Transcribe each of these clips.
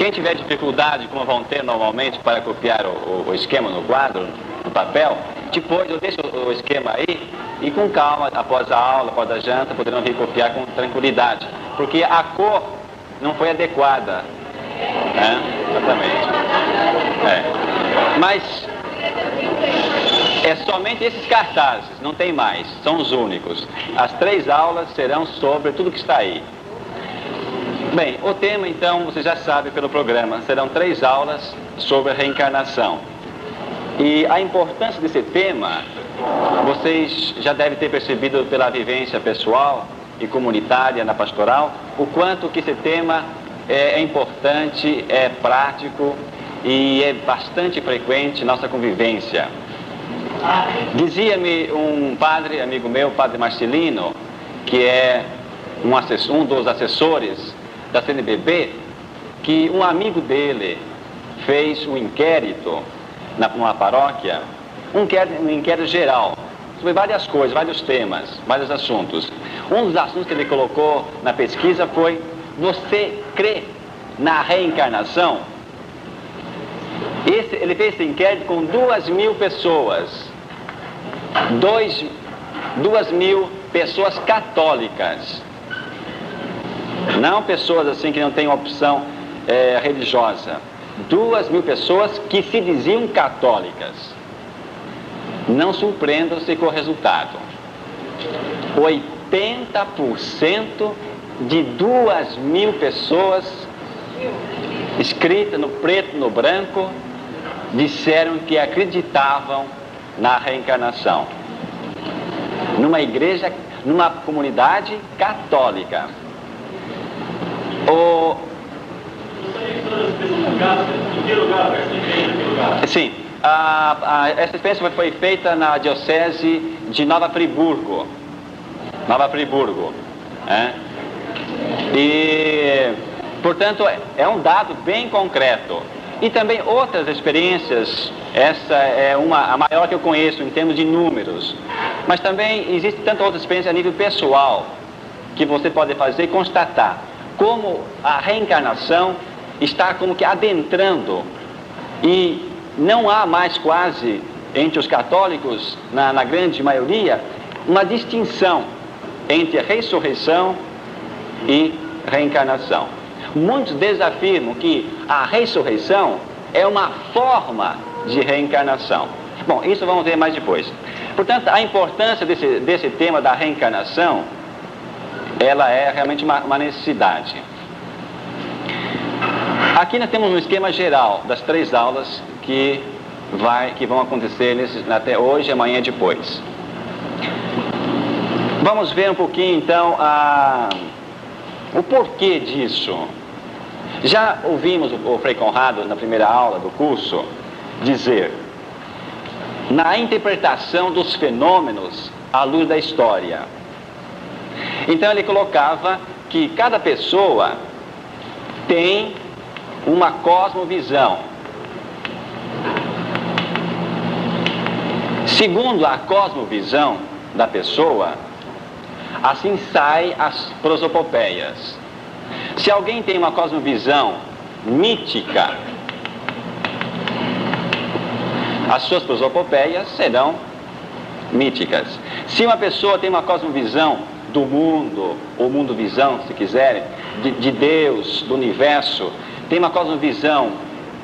Quem tiver dificuldade, como vão ter normalmente, para copiar o esquema no quadro, no papel, depois eu deixo o esquema aí e com calma, após a aula, após a janta, poderão vir copiar com tranquilidade. Porque a cor não foi adequada. Exatamente. Mas é somente esses cartazes, não tem mais, são os únicos. As 3 aulas serão sobre tudo que está aí. Bem, o tema então, você já sabe pelo programa, serão 3 aulas sobre a reencarnação. E a importância desse tema, vocês já devem ter percebido pela vivência pessoal e comunitária na pastoral, o quanto que esse tema é importante, é prático e é bastante frequente na nossa convivência. Dizia-me um padre, amigo meu, padre Marcelino, que é um dos assessores da CNBB, que um amigo dele fez um inquérito numa paróquia, um inquérito geral, sobre várias coisas, vários temas, vários assuntos. Um dos assuntos que ele colocou na pesquisa foi: você crê na reencarnação? Ele fez esse inquérito com 2.000 pessoas, 2.000 pessoas católicas, não pessoas assim que não têm opção religiosa, 2.000 pessoas que se diziam católicas. Não surpreendam-se com o resultado. 80% de 2.000 pessoas, escrita no preto no branco, disseram que acreditavam na reencarnação. Numa igreja, numa comunidade católica. Sim, essa experiência foi feita na diocese de Nova Friburgo. E, portanto, é um dado bem concreto. E também outras experiências, essa é a maior que eu conheço em termos de números. Mas também existe tanta outra experiência a nível pessoal que você pode fazer e constatar como a reencarnação está como que adentrando, e não há mais quase entre os católicos, na grande maioria, uma distinção entre a ressurreição e reencarnação. Muitos deles afirmam que a ressurreição é uma forma de reencarnação. Bom, isso vamos ver mais depois. Portanto, a importância desse tema da reencarnação, ela é realmente uma necessidade. Aqui nós temos um esquema geral das 3 aulas que vão acontecer até hoje, amanhã e depois. Vamos ver um pouquinho então o porquê disso. Já ouvimos o Frei Conrado na primeira aula do curso dizer: na interpretação dos fenômenos à luz da história. Então ele colocava que cada pessoa tem uma cosmovisão. Segundo a cosmovisão da pessoa, assim saem as prosopopeias. Se alguém tem uma cosmovisão mítica, as suas prosopopeias serão míticas. Se uma pessoa tem uma cosmovisão do mundo, ou mundo-visão, se quiserem, de Deus, do universo, tem uma cosmovisão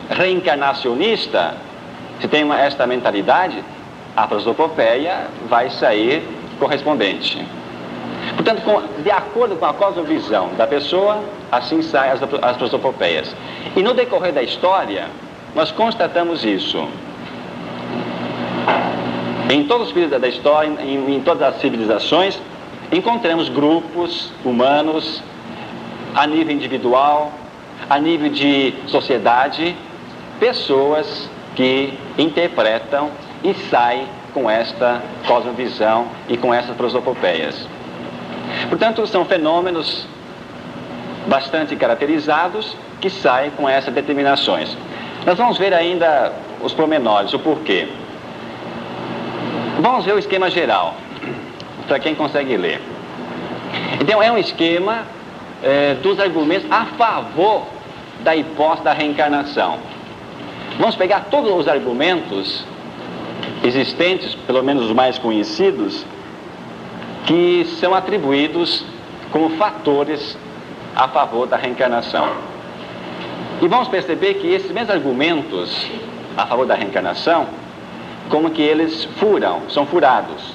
reencarnacionista, se tem esta mentalidade, a prosopopeia vai sair correspondente. Portanto, de acordo com a cosmovisão da pessoa, assim saem as prosopopeias. E no decorrer da história, nós constatamos isso. Em todos os períodos da história, em todas as civilizações, encontramos grupos humanos, a nível individual, a nível de sociedade, pessoas que interpretam e saem com esta cosmovisão e com essas prosopopeias. Portanto, são fenômenos bastante caracterizados que saem com essas determinações. Nós vamos ver ainda os pormenores, o porquê. Vamos ver o esquema geral, para quem consegue ler. Então, é um esquema dos argumentos a favor da hipótese da reencarnação. Vamos pegar todos os argumentos existentes, pelo menos os mais conhecidos, que são atribuídos como fatores a favor da reencarnação. E vamos perceber que esses mesmos argumentos a favor da reencarnação, como que eles são furados.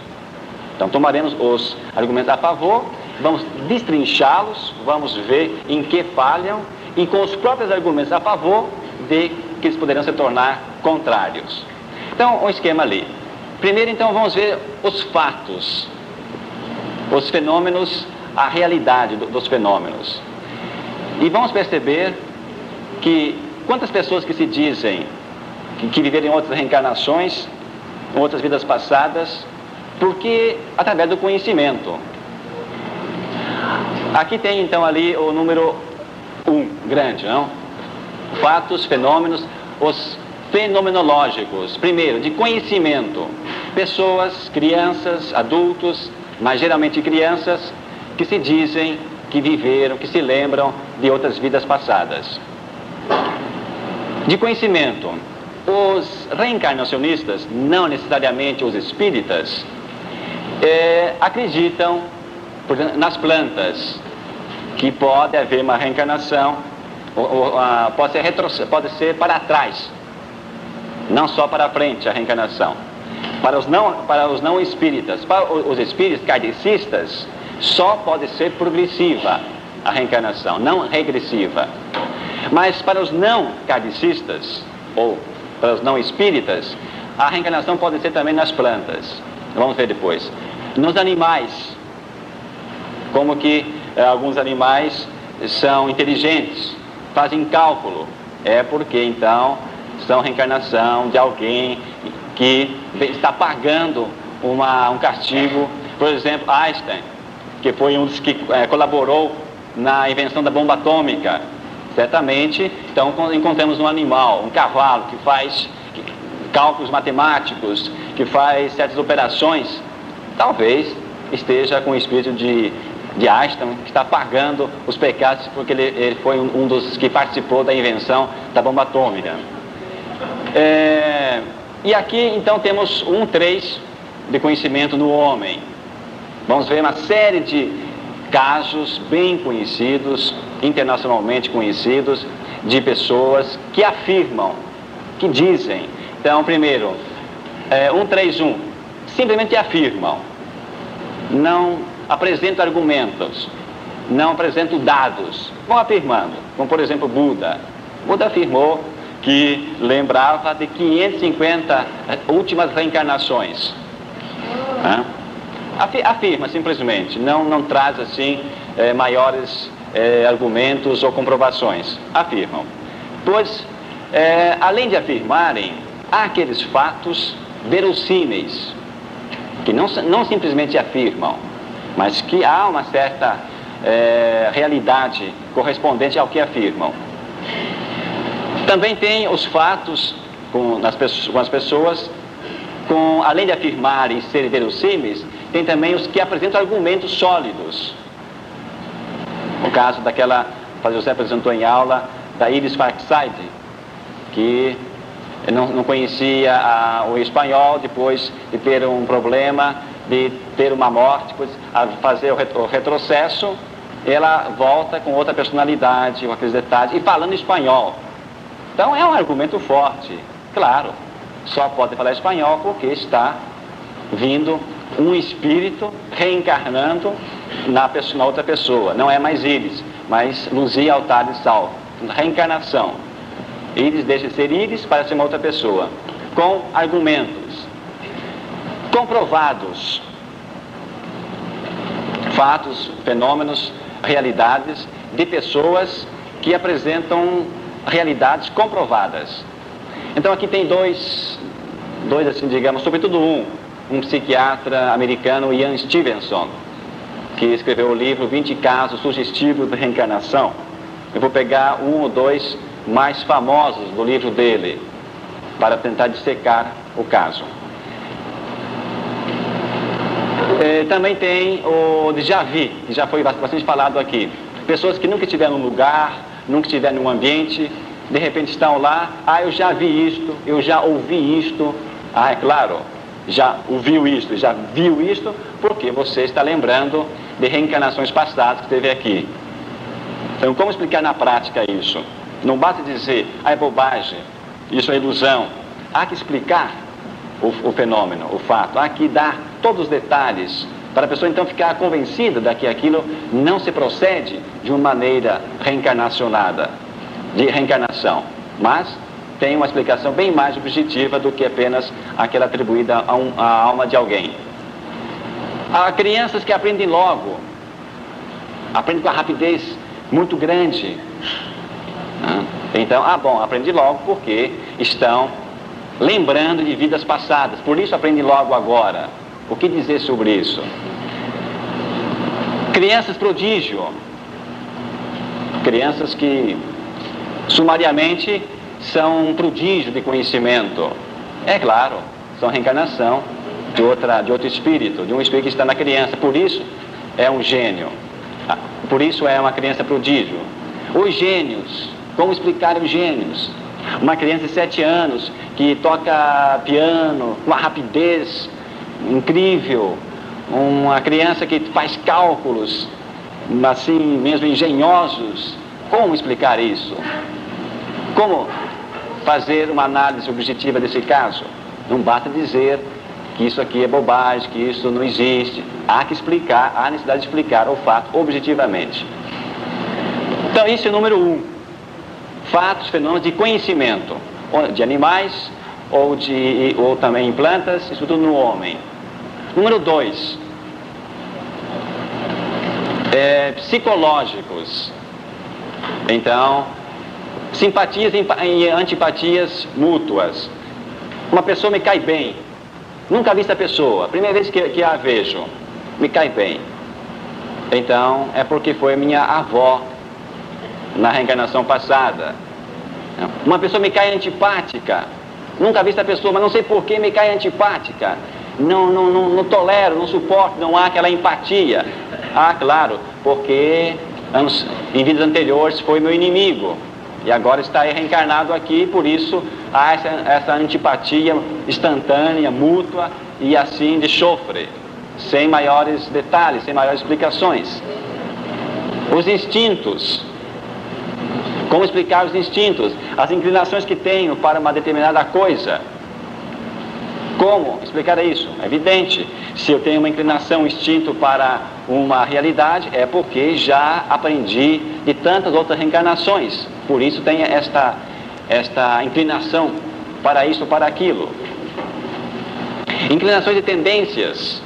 Então tomaremos os argumentos a favor, vamos destrinchá-los, vamos ver em que falham, e com os próprios argumentos a favor, ver que eles poderão se tornar contrários. Então, um esquema ali. Primeiro, então, vamos ver os fatos, os fenômenos, a realidade dos fenômenos. E vamos perceber que quantas pessoas que se dizem que viveram em outras reencarnações, em outras vidas passadas, porque através do conhecimento. Aqui tem então ali o número 1, grande, não? Fatos, fenômenos, os fenomenológicos. Primeiro, de conhecimento. Pessoas, crianças, adultos, mas geralmente crianças, que se dizem que viveram, que se lembram de outras vidas passadas. De conhecimento. Os reencarnacionistas, não necessariamente os espíritas, acreditam nas plantas, que pode haver uma reencarnação, pode ser para trás, não só para frente a reencarnação. Para os não espíritas, para os espíritas kardecistas, só pode ser progressiva a reencarnação, não regressiva. Mas para os não kardecistas, ou para os não espíritas, a reencarnação pode ser também nas plantas. Vamos ver depois. Nos animais, como que alguns animais são inteligentes, fazem cálculo, porque então são reencarnação de alguém que está pagando um castigo. Por exemplo, Einstein, que foi um dos que colaborou na invenção da bomba atômica. Certamente, então, encontramos um animal, um cavalo, que faz cálculos matemáticos, que faz certas operações, talvez esteja com o espírito de Einstein, que está pagando os pecados, porque ele foi um dos que participou da invenção da bomba atômica. E aqui, então, temos 3 de conhecimento no homem. Vamos ver uma série de casos bem conhecidos, internacionalmente conhecidos, de pessoas que afirmam, que dizem. Então, primeiro, 131, simplesmente afirmam, não apresentam argumentos, não apresentam dados, vão afirmando, como por exemplo Buda. Buda afirmou que lembrava de 550 últimas reencarnações. Afirma simplesmente, não traz assim maiores argumentos ou comprovações. Afirmam. Pois, além de afirmarem, há aqueles fatos verossímeis, que não simplesmente afirmam, mas que há uma certa realidade correspondente ao que afirmam. Também tem os fatos com as pessoas, além de afirmarem serem verossímeis, tem também os que apresentam argumentos sólidos. O caso daquela, o José apresentou em aula, da Iris Farkside, que não conhecia o espanhol, depois de ter um problema, de ter uma morte, depois a fazer o retrocesso, ela volta com outra personalidade, com aqueles detalhes, e falando espanhol. Então é um argumento forte. Claro, só pode falar espanhol porque está vindo um espírito reencarnando na outra pessoa. Não é mais Íris, mas Luzia Altar de Sal. Reencarnação. Íris deixa de ser Íris para ser uma outra pessoa. Com argumentos comprovados. Fatos, fenômenos, realidades de pessoas que apresentam realidades comprovadas. Então aqui tem dois assim, digamos, sobretudo um psiquiatra americano, Ian Stevenson, que escreveu o livro 20 casos sugestivos de reencarnação. Eu vou pegar 1 ou 2 mais famosos do livro dele, para tentar dissecar o caso. Também tem o déjà vu, que já foi bastante falado aqui. Pessoas que nunca estiveram num lugar, nunca estiveram num ambiente, de repente estão lá, eu já vi isto, eu já ouvi isto. É claro, já ouviu isto, já viu isto, porque você está lembrando de reencarnações passadas que teve aqui. Então, como explicar na prática isso? Não basta dizer, é bobagem, isso é ilusão. Há que explicar o fenômeno, o fato. Há que dar todos os detalhes para a pessoa então ficar convencida de que aquilo não se procede de uma maneira reencarnacionada, de reencarnação, mas tem uma explicação bem mais objetiva do que apenas aquela atribuída à alma de alguém. Há crianças que aprendem logo, aprendem com a rapidez muito grande. Então, aprende logo porque estão lembrando de vidas passadas, por isso aprende logo agora. O que dizer sobre isso? Crianças prodígio, crianças que sumariamente são um prodígio de conhecimento. É claro, são reencarnação de outro espírito, de um espírito que está na criança, por isso é um gênio, por isso é uma criança prodígio. Os gênios, como explicar os gênios? Uma criança de 7 anos que toca piano com uma rapidez incrível, uma criança que faz cálculos assim mesmo engenhosos. Como explicar isso? Como fazer uma análise objetiva desse caso? Não basta dizer que isso aqui é bobagem, que isso não existe. Há que explicar, há necessidade de explicar o fato objetivamente. Então, isso é o número 1. Fatos, fenômenos de conhecimento, de animais ou também em plantas, isso tudo no homem. Número 2, psicológicos. Então, simpatias e antipatias mútuas. Uma pessoa me cai bem, nunca vi essa pessoa, primeira vez que a vejo, me cai bem. Então, é porque foi minha avó na reencarnação passada. Uma pessoa me cai antipática, nunca vi essa pessoa, mas não sei por que me cai antipática. Não tolero, não suporto, não há aquela empatia. Claro, porque em vidas anteriores foi meu inimigo e agora está aí reencarnado aqui, por isso há essa antipatia instantânea, mútua e assim de chofre, sem maiores detalhes, sem maiores explicações. Os instintos. Como explicar os instintos? As inclinações que tenho para uma determinada coisa. Como explicar isso? É evidente. Se eu tenho uma inclinação, um instinto para uma realidade, é porque já aprendi de tantas outras reencarnações. Por isso tenho esta inclinação para isso ou para aquilo. Inclinações e tendências.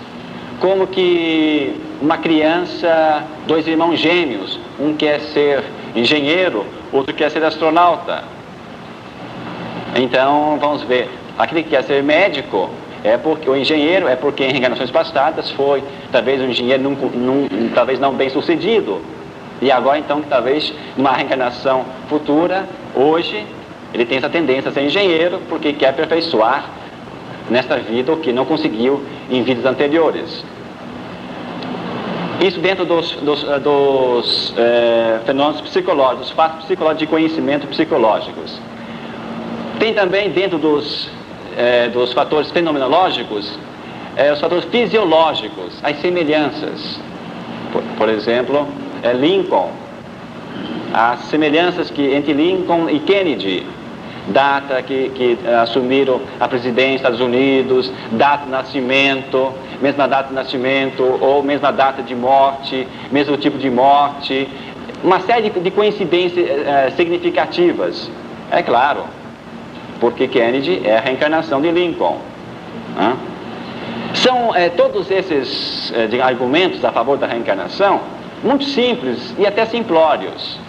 Como que uma criança, 2 irmãos gêmeos, um quer ser engenheiro, outro quer ser astronauta. Então, vamos ver. Aquele que quer ser médico, o engenheiro é porque em reencarnações passadas foi talvez um engenheiro talvez não bem sucedido. E agora então, talvez numa reencarnação futura, hoje, ele tem essa tendência a ser engenheiro porque quer aperfeiçoar nesta vida o que não conseguiu em vidas anteriores. Isso dentro dos fenômenos psicológicos, dos fatos psicológicos de conhecimento psicológicos. Tem também dentro dos fatores fenomenológicos, os fatores fisiológicos, as semelhanças. Por exemplo, Lincoln, as semelhanças entre Lincoln e Kennedy, data que assumiram a presidência dos Estados Unidos, data de nascimento, mesma data de nascimento, ou mesma data de morte, mesmo tipo de morte, uma série de coincidências significativas. É claro, porque Kennedy é a reencarnação de Lincoln. São todos esses argumentos a favor da reencarnação muito simples e até simplórios.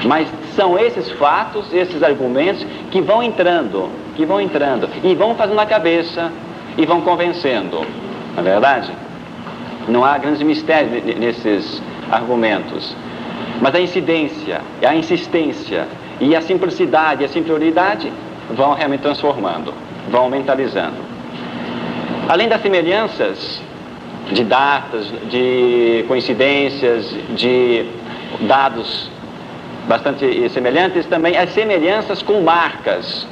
Mas são esses fatos, esses argumentos que vão entrando e vão fazendo na cabeça e vão convencendo. Não é verdade? Não há grandes mistérios nesses argumentos. Mas a incidência, a insistência e a simplicidade e a simploriedade vão realmente transformando, vão mentalizando. Além das semelhanças de datas, de coincidências, de dados bastante semelhantes, também as semelhanças com marcas.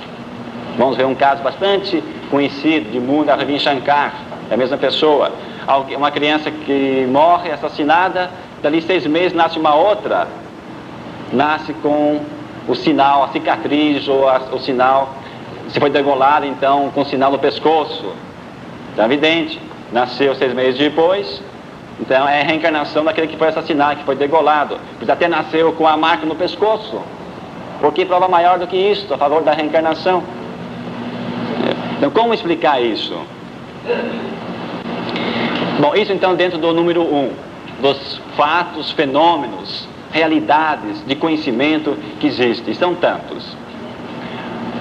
Vamos ver um caso bastante conhecido de mundo, a Ravi Shankar, é a mesma pessoa. Uma criança que morre assassinada, dali 6 meses nasce uma outra, nasce com o sinal, a cicatriz ou o sinal, se foi degolado, então com o sinal no pescoço. Então é evidente, nasceu 6 meses depois, então é a reencarnação daquele que foi assassinado, que foi degolado, pois até nasceu com a marca no pescoço. Por que prova maior do que isso, a favor da reencarnação? Então como explicar isso? Bom, isso então dentro do número 1, dos fatos, fenômenos, realidades de conhecimento que existem, são tantos.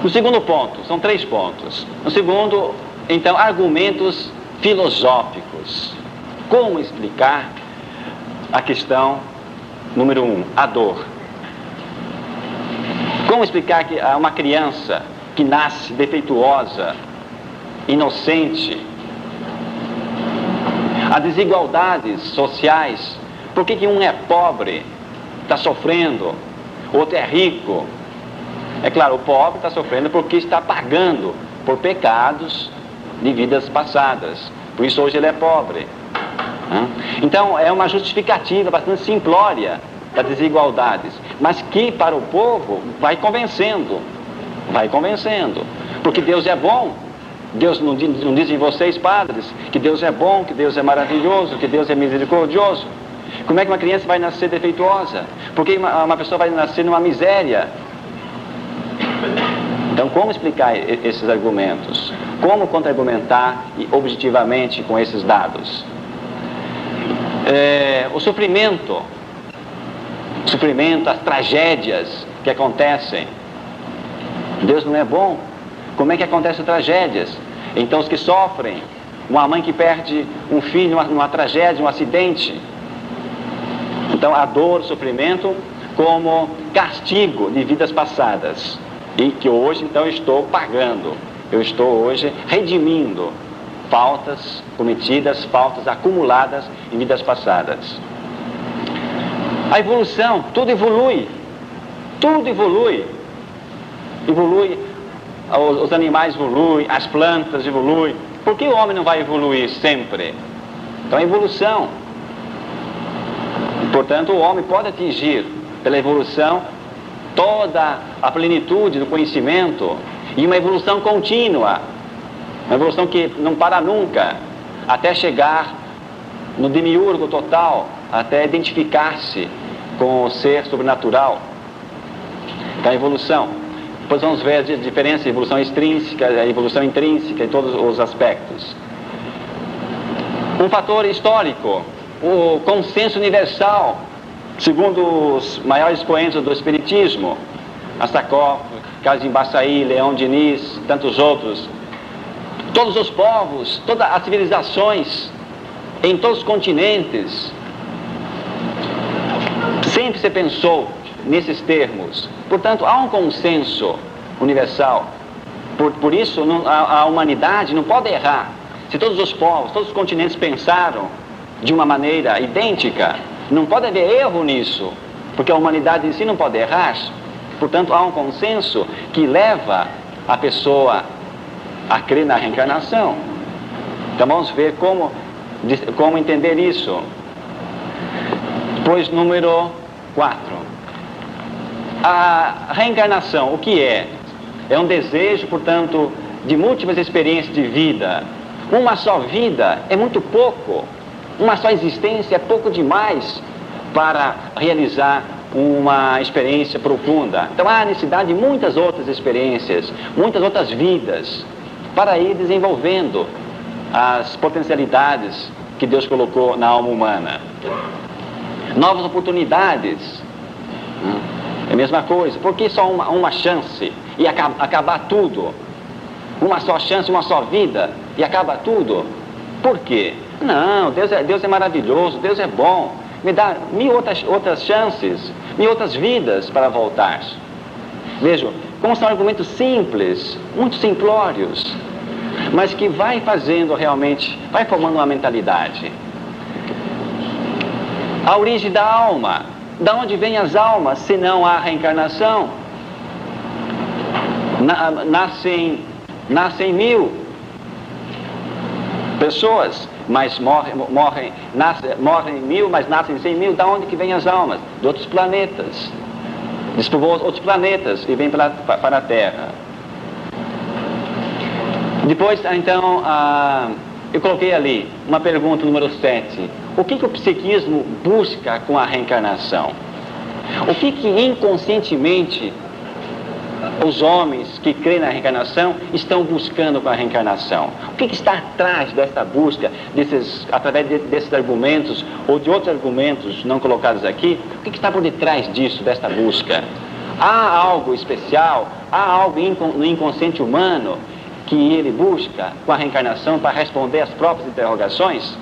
No segundo ponto, são 3 pontos. No segundo, então, argumentos filosóficos. Como explicar a questão número 1, a dor? Como explicar que uma criança que nasce defeituosa, inocente, as desigualdades sociais, por que um é pobre, está sofrendo, outro é rico? É claro, o pobre está sofrendo porque está pagando por pecados de vidas passadas, por isso hoje ele é pobre. Então é uma justificativa bastante simplória das desigualdades, mas que para o povo vai convencendo, porque Deus é bom. Deus não diz em vocês, padres, que Deus é bom, que Deus é maravilhoso, que Deus é misericordioso. Como é que uma criança vai nascer defeituosa? Porque uma pessoa vai nascer numa miséria? Então, como explicar esses argumentos? Como contra-argumentar objetivamente com esses dados? O sofrimento, as tragédias que acontecem. Deus não é bom? Como é que acontecem tragédias? Então, os que sofrem, uma mãe que perde um filho numa tragédia, um acidente. Então, a dor, o sofrimento, como castigo de vidas passadas. E que hoje, então, estou pagando. Eu estou hoje redimindo faltas cometidas, faltas acumuladas em vidas passadas. A evolução, tudo evolui. Tudo evolui. Os animais evoluem, as plantas evoluem. Por que o homem não vai evoluir sempre? Então, a evolução. Portanto, o homem pode atingir, pela evolução, toda a plenitude do conhecimento e uma evolução contínua, uma evolução que não para nunca, até chegar no demiurgo total, até identificar-se com o ser sobrenatural. Então, a evolução. Depois vamos ver a diferença, a evolução extrínseca, a evolução intrínseca, em todos os aspectos. Um fator histórico, o consenso universal, segundo os maiores expoentes do Espiritismo, Assakoff, Kazim Bassaí, Leon Diniz, tantos outros. Todos os povos, todas as civilizações, em todos os continentes, sempre se pensou nesses termos. Portanto, há um consenso universal. Por isso, a humanidade não pode errar. Se todos os povos, todos os continentes pensaram de uma maneira idêntica, não pode haver erro nisso, porque a humanidade em si não pode errar. Portanto, há um consenso que leva a pessoa a crer na reencarnação. Então, vamos ver como entender isso. Depois, número 4. A reencarnação, o que é? É um desejo, portanto, de múltiplas experiências de vida. Uma só vida é muito pouco. Uma só existência é pouco demais para realizar uma experiência profunda. Então há necessidade de muitas outras experiências, muitas outras vidas, para ir desenvolvendo as potencialidades que Deus colocou na alma humana. Novas oportunidades. É a mesma coisa. Por que só uma chance e acabar tudo? Uma só chance, uma só vida e acaba tudo? Por quê? Não, Deus é maravilhoso, Deus é bom. Me dá 1000 outras chances, 1000 outras vidas para voltar. Vejam, como são argumentos simples, muito simplórios, mas que vai fazendo realmente, vai formando uma mentalidade. A origem da alma. Da onde vêm as almas se não há reencarnação? Nascem 1000 pessoas, mas morrem 1000, mas nascem 100.000. Da onde que vêm as almas? De outros planetas. Despovoam outros planetas e vêm para a Terra. Depois, então, eu coloquei ali uma pergunta número 7. O que o psiquismo busca com a reencarnação? O que inconscientemente os homens que creem na reencarnação estão buscando com a reencarnação? O que está atrás dessa busca, através desses argumentos ou de outros argumentos não colocados aqui? O que está por detrás disso, dessa busca? Há algo especial? Há algo no inconsciente humano que ele busca com a reencarnação para responder às próprias interrogações?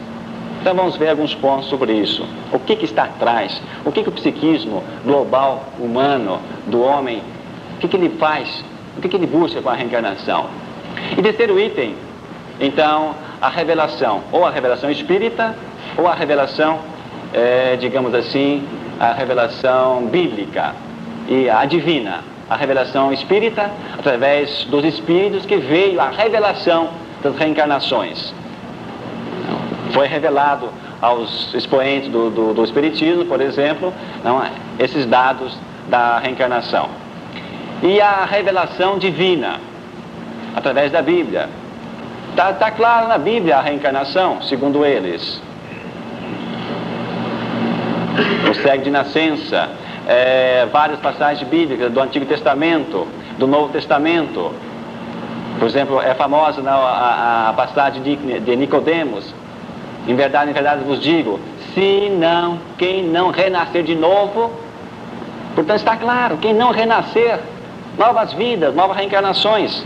Então vamos ver alguns pontos sobre isso. O que está atrás? O que o psiquismo global, humano, do homem, o que ele faz? O que ele busca com a reencarnação? E terceiro item, então, a revelação, ou a revelação espírita, ou a revelação, digamos assim, a revelação bíblica e a divina. A revelação espírita, através dos espíritos que veio a revelação das reencarnações. Foi revelado aos expoentes do espiritismo, por exemplo, esses dados da reencarnação. E a revelação divina, através da Bíblia. Está claro na Bíblia a reencarnação, segundo eles. O cego de nascença, várias passagens bíblicas do Antigo Testamento, do Novo Testamento. Por exemplo, é famosa a passagem de Nicodemos. Em verdade vos digo, quem não renascer de novo, portanto está claro, quem não renascer, novas vidas, novas reencarnações.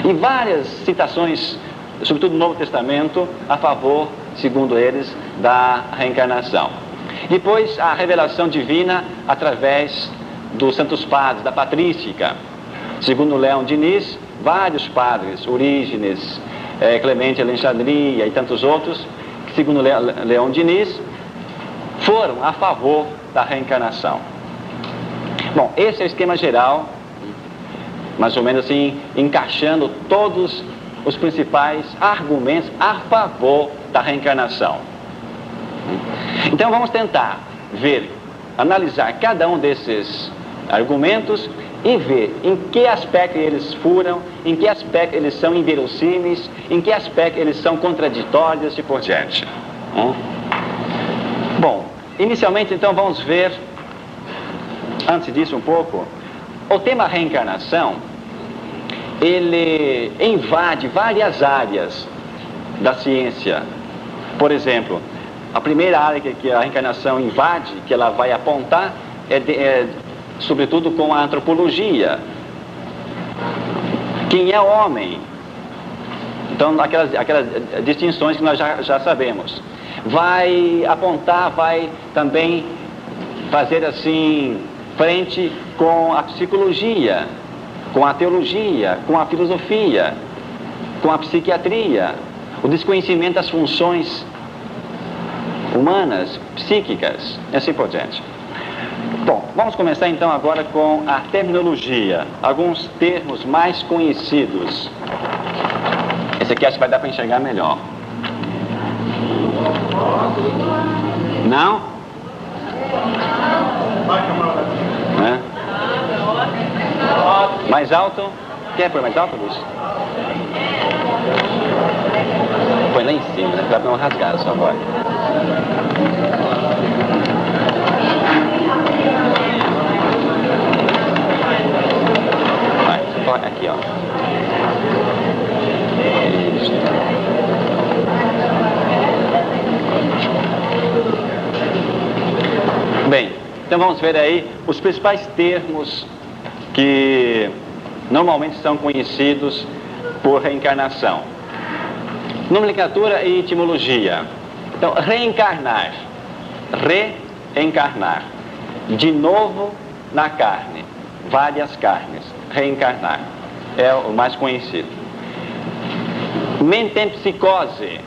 E várias citações, sobretudo no Novo Testamento, a favor, segundo eles, da reencarnação. Depois, a revelação divina através dos santos padres, da patrística. Segundo Leão Diniz, vários padres, Orígenes, Clemente Alexandria e tantos outros, que, segundo Leão Diniz, foram a favor da reencarnação. Bom, esse é o esquema geral, mais ou menos assim, encaixando todos os principais argumentos a favor da reencarnação. Então vamos tentar analisar cada um desses argumentos e ver em que aspecto eles furam, em que aspecto eles são inverossímeis, em que aspecto eles são contraditórios e por diante. Bom, inicialmente então vamos ver, antes disso um pouco, o tema reencarnação, ele invade várias áreas da ciência. Por exemplo, a primeira área que a reencarnação invade, que ela vai apontar, sobretudo com a antropologia. Quem é o homem? Então, aquelas distinções que nós já sabemos. Vai apontar, vai também fazer assim, frente com a psicologia, com a teologia, com a filosofia, com a psiquiatria, o desconhecimento das funções humanas, psíquicas, e assim por diante. Bom, vamos começar então agora com a terminologia, alguns termos mais conhecidos. Esse aqui acho que vai dar para enxergar melhor. Não? É? Mais alto? Quer pôr mais alto, Luiz? Põe lá em cima, né? Para não rasgar só agora. Vai, aqui ó. Isso. Bem, então vamos ver aí os principais termos que normalmente são conhecidos por reencarnação. Nomenclatura e etimologia. Então, reencarnar. Reencarnar. De novo na carne. Várias carnes. Reencarnar. É o mais conhecido. Metempsicose.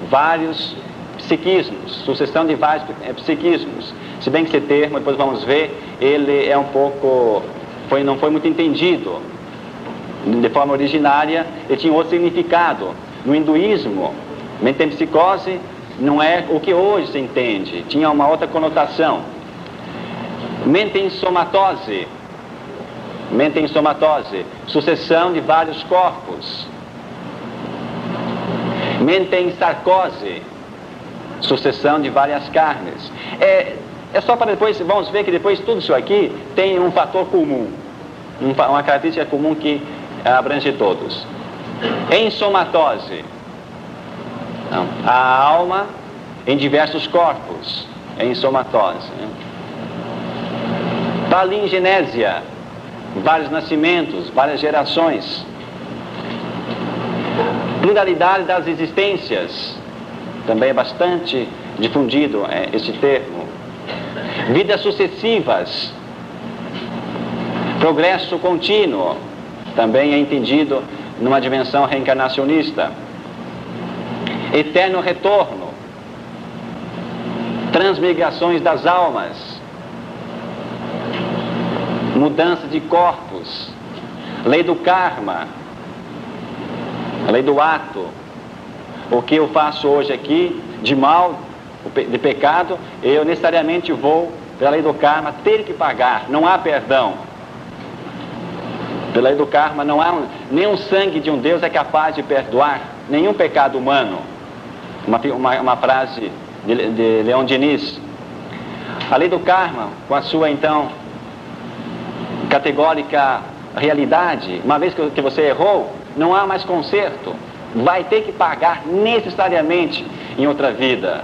Vários psiquismos. Sucessão de vários psiquismos. Se bem que esse termo, depois vamos ver, ele é um pouco, não foi muito entendido. De forma originária, ele tinha outro significado. No hinduísmo, metempsicose não é o que hoje se entende, tinha uma outra conotação. Mentensomatose, sucessão de vários corpos. Mentensarcose, sucessão de várias carnes. É só para depois, vamos ver que depois tudo isso aqui tem um fator comum, uma característica comum que abrange todos. Ensomatose, a alma em diversos corpos, ensomatose. Palingenésia, vários nascimentos, várias gerações. Pluralidade das existências, também é bastante difundido esse termo. Vidas sucessivas, progresso contínuo, também é entendido numa dimensão reencarnacionista. Eterno retorno, transmigrações das almas, mudança de corpos, lei do karma, a lei do ato. O que eu faço hoje aqui de mal, de pecado, eu necessariamente vou, pela lei do karma, ter que pagar. Não há perdão. Pela lei do karma, não há nenhum sangue de um Deus é capaz de perdoar nenhum pecado humano. Uma frase de Leon Denis. A lei do karma, com a sua então categórica realidade, uma vez que você errou, não há mais conserto. Vai ter que pagar necessariamente em outra vida.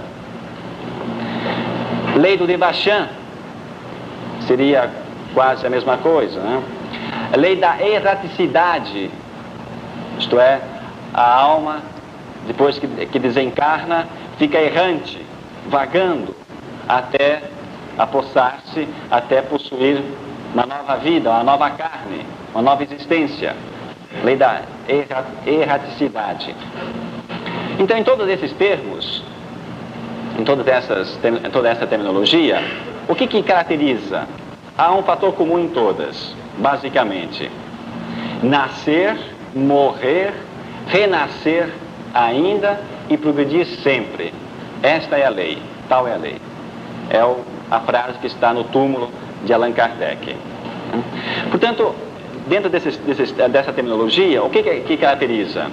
Lei do Devachan seria quase a mesma coisa, né? Lei da erraticidade, isto é, a alma, depois que desencarna, fica errante, vagando, até apossar-se, até possuir uma nova vida, uma nova carne, uma nova existência. Lei da erraticidade. Então, em todos esses termos, em toda essa terminologia, o que caracteriza? Há um fator comum em todas, basicamente: nascer, morrer, renascer ainda e progredir sempre. Esta é a lei, tal é a lei. É a frase que está no túmulo de Allan Kardec. Portanto, dentro dessa terminologia, o que caracteriza?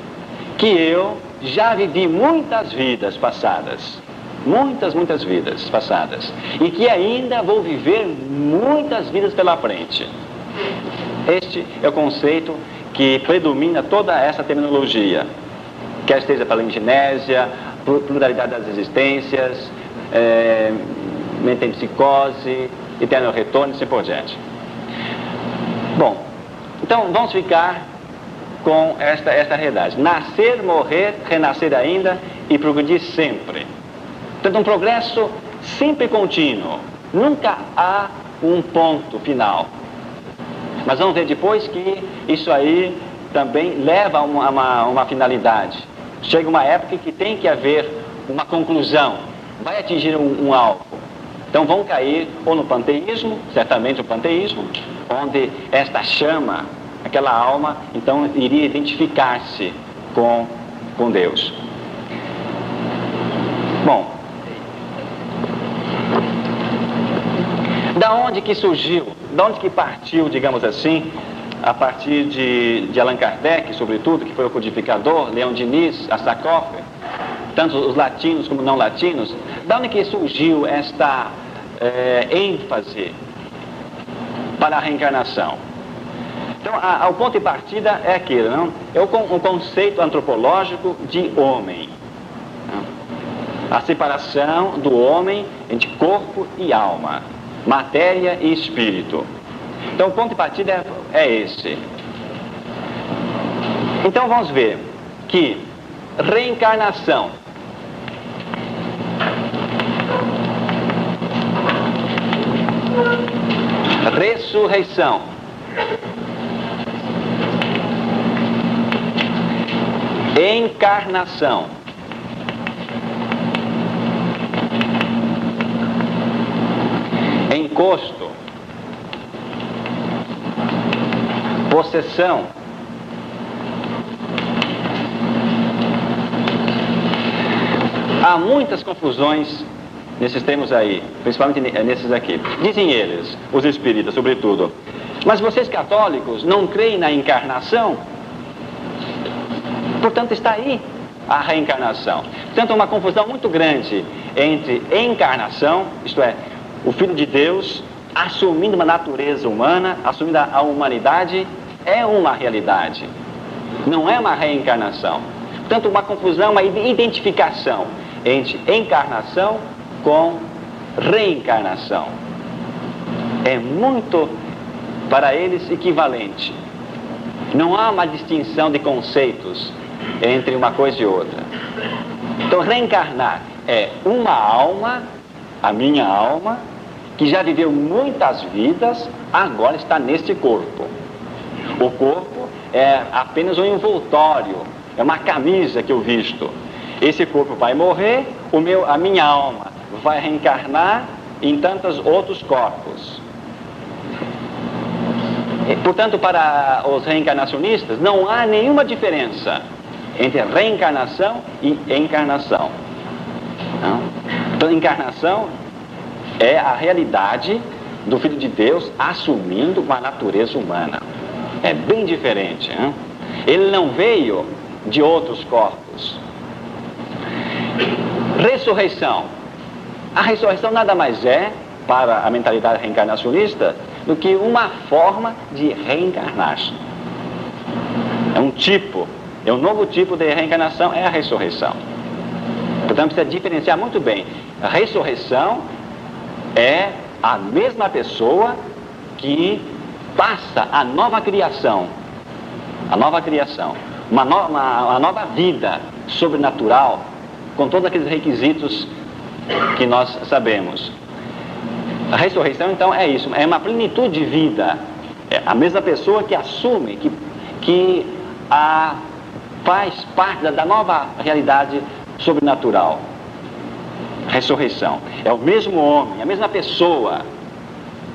Que eu já vivi muitas vidas passadas, muitas vidas passadas, e que ainda vou viver muitas vidas pela frente. Este é o conceito que predomina toda essa terminologia, quer esteja palingenésia, pluralidade das existências, metempsicose, eterno retorno e assim por diante. Bom, então vamos ficar com esta realidade: nascer, morrer, renascer ainda e progredir sempre. Portanto, um progresso sempre contínuo, nunca há um ponto final. Mas vamos ver depois que isso aí também leva a uma finalidade. Chega uma época que tem que haver uma conclusão, vai atingir um alvo. Então vão cair ou no panteísmo, certamente o panteísmo, onde esta chama, aquela alma, então iria identificar-se com Deus. Bom, da onde que surgiu, da onde que partiu, digamos assim, a partir de Allan Kardec, sobretudo, que foi o codificador, Leon Denis, Assakoff, tanto os latinos como não latinos, da onde que surgiu esta ênfase para a reencarnação? Então, o ponto de partida é aquilo, não? É o conceito antropológico de homem. Não? A separação do homem entre corpo e alma, matéria e espírito. Então, o ponto de partida é esse. Então, vamos ver que reencarnação ressurreição, encarnação, encosto, possessão, há muitas confusões nesses termos aí, principalmente nesses aqui. Dizem eles, os espíritas sobretudo, mas vocês católicos não creem na encarnação? Portanto, está aí a reencarnação. Portanto, uma confusão muito grande entre encarnação, isto é, o Filho de Deus assumindo uma natureza humana, assumindo a humanidade, é uma realidade, não é uma reencarnação. Portanto, uma confusão, uma identificação entre encarnação com reencarnação. É muito, para eles, equivalente. Não há uma distinção de conceitos entre uma coisa e outra. Então, reencarnar é uma alma, a minha alma, que já viveu muitas vidas, agora está neste corpo. O corpo é apenas um envoltório, é uma camisa que eu visto. Esse corpo vai morrer, a minha alma vai reencarnar em tantos outros corpos. Portanto, para os reencarnacionistas, não há nenhuma diferença entre reencarnação e encarnação. Não? Então, encarnação é a realidade do Filho de Deus assumindo uma natureza humana. É bem diferente. Não? Ele não veio de outros corpos. Ressurreição. A ressurreição nada mais é, para a mentalidade reencarnacionista, do que uma forma de reencarnar. É um novo tipo de reencarnação, é a ressurreição. Portanto, precisa diferenciar muito bem. A ressurreição é a mesma pessoa que passa a nova criação. A nova criação. Uma nova vida sobrenatural, com todos aqueles requisitos que nós sabemos. A ressurreição, então, é isso, é uma plenitude de vida. É a mesma pessoa que assume, que faz parte da nova realidade sobrenatural. Ressurreição. É o mesmo homem, a mesma pessoa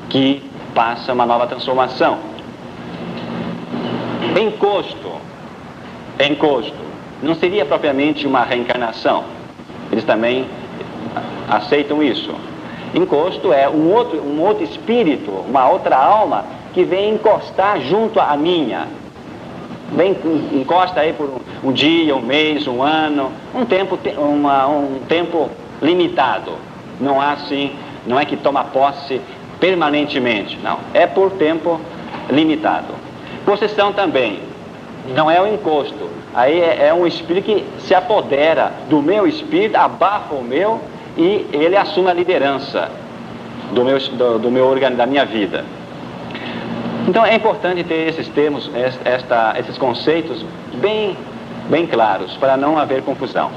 que passa uma nova transformação. Encosto. Não seria propriamente uma reencarnação. Eles também aceitam isso. Encosto é um outro espírito, uma outra alma que vem encostar junto à minha. Encosta aí por um dia, um mês, um ano, um tempo limitado. Não há assim, não é que toma posse permanentemente, não. É por tempo limitado. Possessão também, não é o encosto. Aí é um espírito que se apodera do meu espírito, abafa o meu e ele assume a liderança do meu órgão, da minha vida. Então é importante ter esses termos, esses conceitos bem claros, para não haver confusão.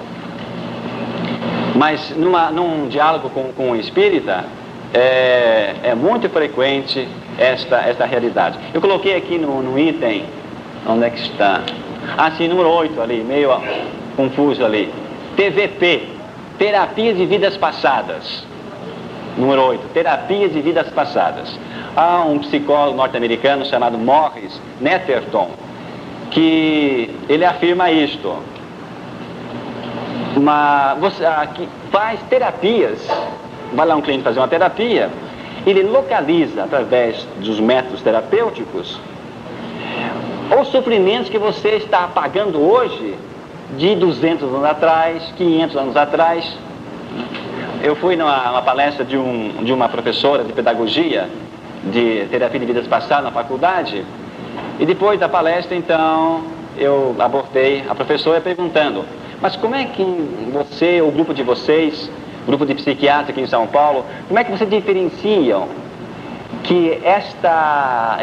Mas num diálogo com o espírita, é muito frequente esta realidade. Eu coloquei aqui no item, onde é que está? Sim, número 8 ali, meio confuso ali. TVP, Terapias de Vidas Passadas. Número 8, Terapias de Vidas Passadas. Há um psicólogo norte-americano chamado Morris Netterton, que ele afirma isto. Que faz terapias, vai lá um cliente fazer uma terapia, ele localiza, através dos métodos terapêuticos, os sofrimentos que você está pagando hoje, de 200 anos atrás, 500 anos atrás. Eu fui numa palestra de uma professora de pedagogia, de terapia de vidas passadas na faculdade, e depois da palestra, então, eu abordei a professora perguntando: mas como é que você, o grupo de vocês, grupo de psiquiatras aqui em São Paulo, como é que vocês diferenciam que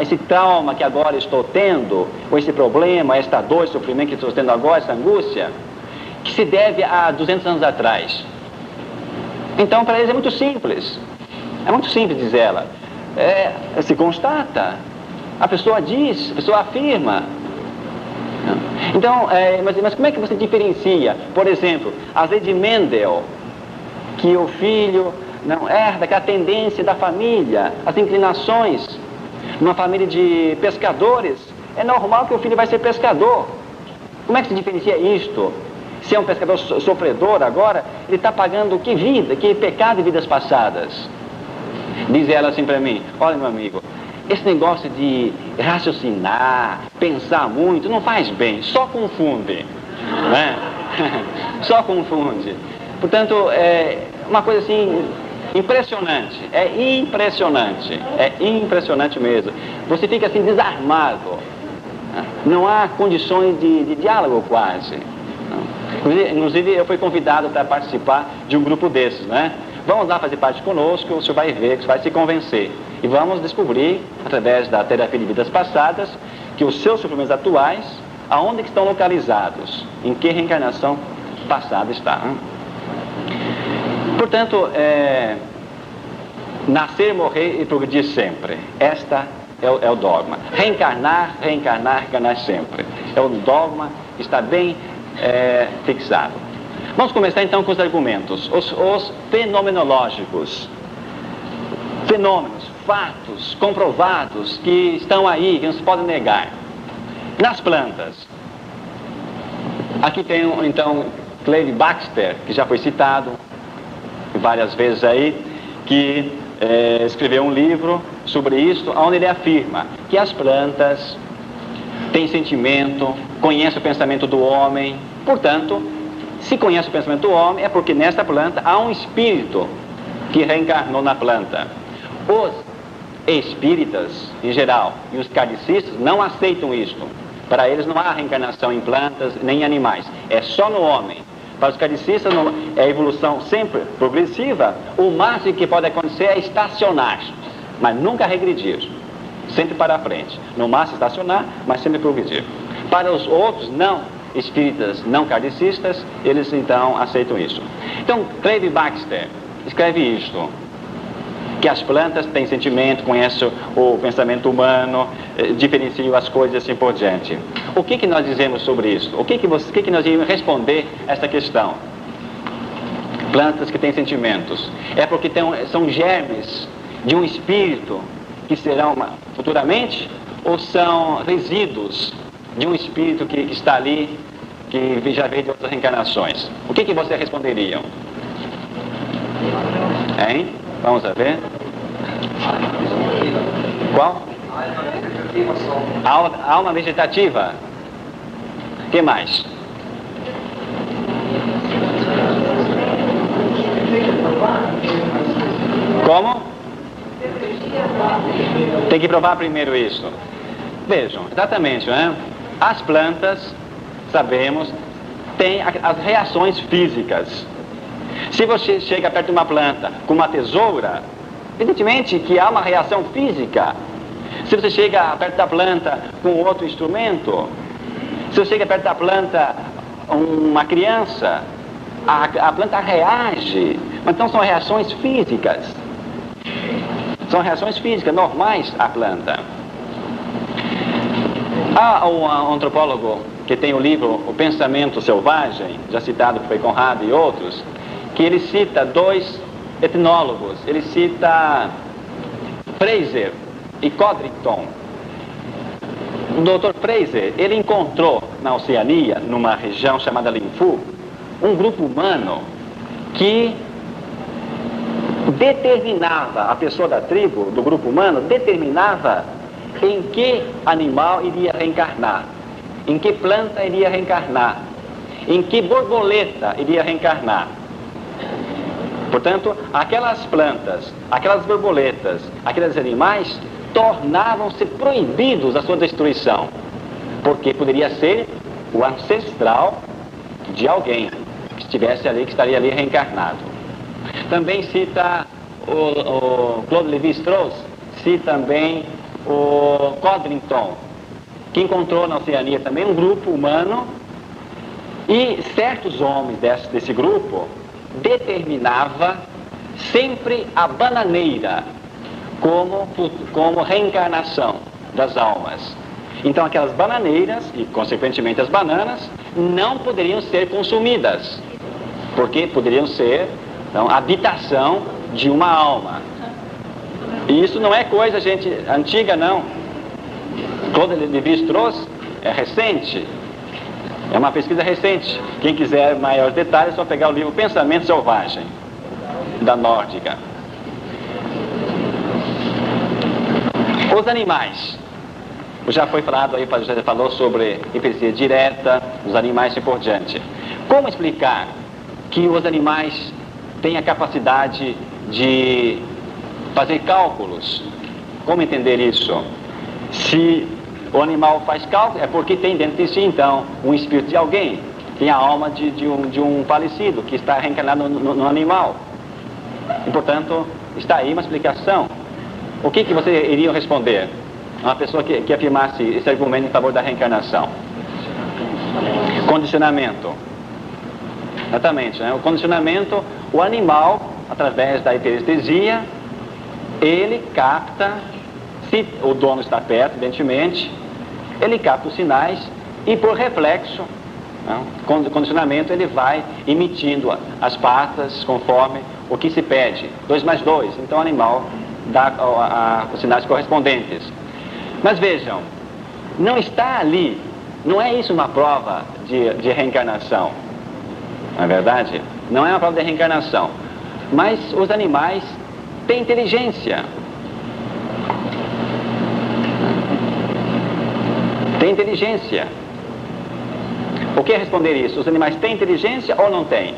esse trauma que agora estou tendo, ou esse problema, esta dor, esse sofrimento que estou tendo agora, essa angústia, que se deve a 200 anos atrás? Então, para eles é muito simples, diz ela. Se constata, a pessoa diz, a pessoa afirma. Então, mas como é que você diferencia, por exemplo, as leis de Mendel, que o filho não herda aquela tendência da família, as inclinações. Numa família de pescadores, é normal que o filho vai ser pescador. Como é que se diferencia isto? Se é um pescador sofredor agora, ele está pagando que vida, que pecado de vidas passadas. Diz ela assim para mim: olha, meu amigo, esse negócio de raciocinar, pensar muito, não faz bem, só confunde, né? Só confunde. Portanto, é uma coisa assim impressionante, é impressionante mesmo. Você fica assim desarmado, não há condições de diálogo quase. Inclusive eu fui convidado para participar de um grupo desses, né? Vamos lá fazer parte conosco, o senhor vai ver, você vai se convencer. E vamos descobrir, através da terapia de vidas passadas, que os seus sofrimentos atuais, aonde que estão localizados, em que reencarnação passada está. Portanto, nascer, morrer e progredir sempre. Esta é o dogma. Reencarnar, reencarnar, reencarnar sempre. É o dogma que está bem fixado. Vamos começar então com os argumentos, os fenomenológicos. Fenômenos, fatos comprovados que estão aí, que não se podem negar. Nas plantas. Aqui tem então Clive Baxter, que já foi citado várias vezes aí, que escreveu um livro sobre isso, onde ele afirma que as plantas têm sentimento, conhecem o pensamento do homem. Portanto, se conhece o pensamento do homem, é porque nesta planta há um espírito que reencarnou na planta. Os espíritas, em geral, e os kardecistas não aceitam isto. Para eles não há reencarnação em plantas nem em animais, é só no homem. Para os kardecistas é a evolução sempre progressiva, o máximo que pode acontecer é estacionar, mas nunca regredir, sempre para a frente. No máximo estacionar, mas sempre progredir. Para os outros não espíritas não kardecistas, eles então aceitam isso. Então, Clive Baxter escreve isto, que as plantas têm sentimento, conhecem o pensamento humano, diferenciam as coisas assim por diante. O que nós dizemos sobre isso? O que nós iremos responder a esta questão? Plantas que têm sentimentos. É porque são germes de um espírito que serão futuramente, ou são resíduos de um espírito que está ali, que já veio de outras reencarnações? O que você responderiam? Hein? Vamos a ver. Qual? Alma vegetativa. O que mais? Como? Tem que provar primeiro isso. Vejam, exatamente, né? As plantas, sabemos, têm as reações físicas. Se você chega perto de uma planta com uma tesoura, evidentemente que há uma reação física. Se você chega perto da planta com outro instrumento, se você chega perto da planta uma criança, a planta reage. Então são reações físicas. São reações físicas normais à planta. Há um antropólogo que tem o livro O Pensamento Selvagem, já citado por Conrado e outros, que ele cita dois etnólogos. Ele cita Fraser e Codrington. O Dr. Fraser, ele encontrou na Oceania, numa região chamada Linfu, um grupo humano que determinava, a pessoa da tribo, do grupo humano, determinava em que animal iria reencarnar, em que planta iria reencarnar, em que borboleta iria reencarnar. Portanto, aquelas plantas, aquelas borboletas, aqueles animais tornavam-se proibidos a sua destruição, porque poderia ser o ancestral de alguém que estivesse ali, que estaria ali reencarnado. Também cita o Claude Lévi-Strauss, cita também o Codrington, que encontrou na Oceania também um grupo humano, e certos homens desse grupo determinava sempre a bananeira como reencarnação das almas. Então aquelas bananeiras, e consequentemente as bananas, não poderiam ser consumidas, porque poderiam ser Então, habitação de uma alma. E isso não é coisa, gente, antiga, não. Claude Lévi-Strauss é recente. É uma pesquisa recente. Quem quiser maiores detalhes, é só pegar o livro Pensamento Selvagem, da Nórdica. Os animais. Já foi falado aí, já falou sobre hiperestesia direta, os animais e por diante. Como explicar que os animais têm a capacidade de fazer cálculos? Como entender isso? Se o animal faz cálculo, é porque tem dentro de si, então, um espírito de alguém. Tem a alma de um falecido que está reencarnado no animal. E, portanto, está aí uma explicação. O que você iria responder a uma pessoa que afirmasse esse argumento em favor da reencarnação? Condicionamento. Exatamente, né? O condicionamento, o animal, através da hiperestesia, ele capta, se o dono está perto, evidentemente, ele capta os sinais e, por reflexo, né, com o condicionamento, ele vai emitindo as patas conforme o que se pede. 2 mais 2, então o animal dá os sinais correspondentes. Mas vejam, não está ali, não é isso uma prova de reencarnação. Não é verdade? Não é uma prova de reencarnação. Mas os animais têm inteligência. Tem inteligência. O que é responder isso? Os animais têm inteligência ou não têm?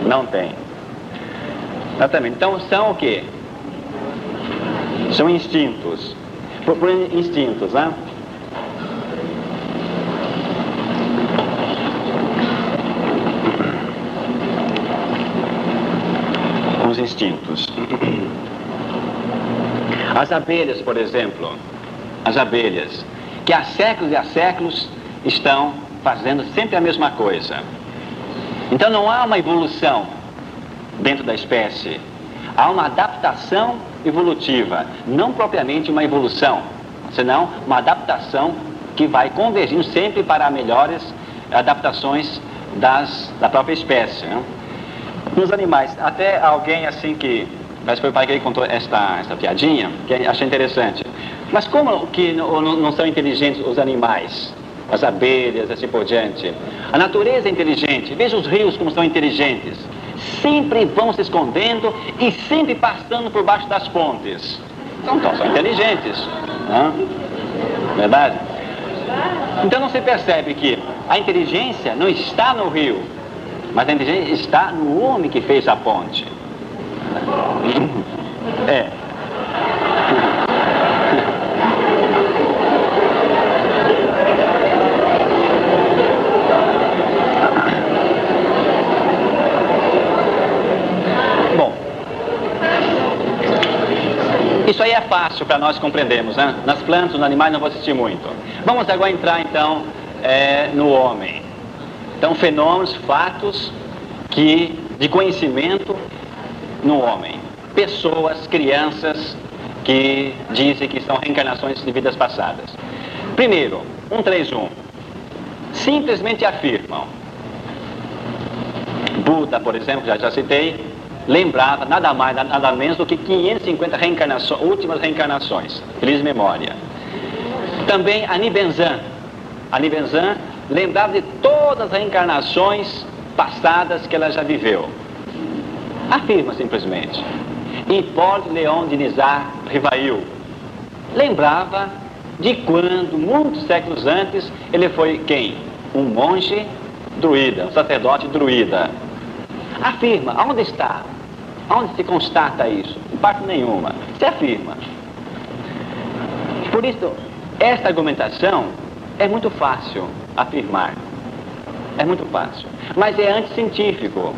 Não têm. Exatamente. Então são o quê? São instintos. Por instintos, né? Os instintos. As abelhas, por exemplo, as abelhas, que há séculos e há séculos estão fazendo sempre a mesma coisa. Então não há uma evolução dentro da espécie, há uma adaptação evolutiva, não propriamente uma evolução, senão uma adaptação que vai convergindo sempre para melhores adaptações da própria espécie, né? Nos animais, até alguém assim que, parece que foi o pai que ele contou esta piadinha, que eu achei interessante. Mas como que não são inteligentes os animais? As abelhas, assim por diante. A natureza é inteligente. Veja os rios como são inteligentes. Sempre vão se escondendo e sempre passando por baixo das pontes. Então são inteligentes. Não? Verdade? Então não se percebe que a inteligência não está no rio, mas a inteligência está no homem que fez a ponte. É. Bom, isso aí é fácil para nós compreendermos, né? Nas plantas, nos animais não vou assistir muito. Vamos agora entrar então no homem. Então, fenômenos, fatos de conhecimento no homem. Pessoas, crianças que dizem que são reencarnações de vidas passadas. Primeiro, 131. Simplesmente afirmam. Buda, por exemplo, já citei, lembrava nada mais, nada menos do que 550 últimas reencarnações. Feliz memória. Também Annie Besant. Annie Besant lembrava de todas as reencarnações passadas que ela já viveu. Afirma simplesmente. Hipólito Leon de Nizar Rivail lembrava de quando, muitos séculos antes, ele foi quem? Um monge druida, um sacerdote druida. Afirma. Aonde está? Aonde se constata isso? Em parte nenhuma. Se afirma. Por isso, esta argumentação é muito fácil afirmar. É muito fácil. Mas é anticientífico.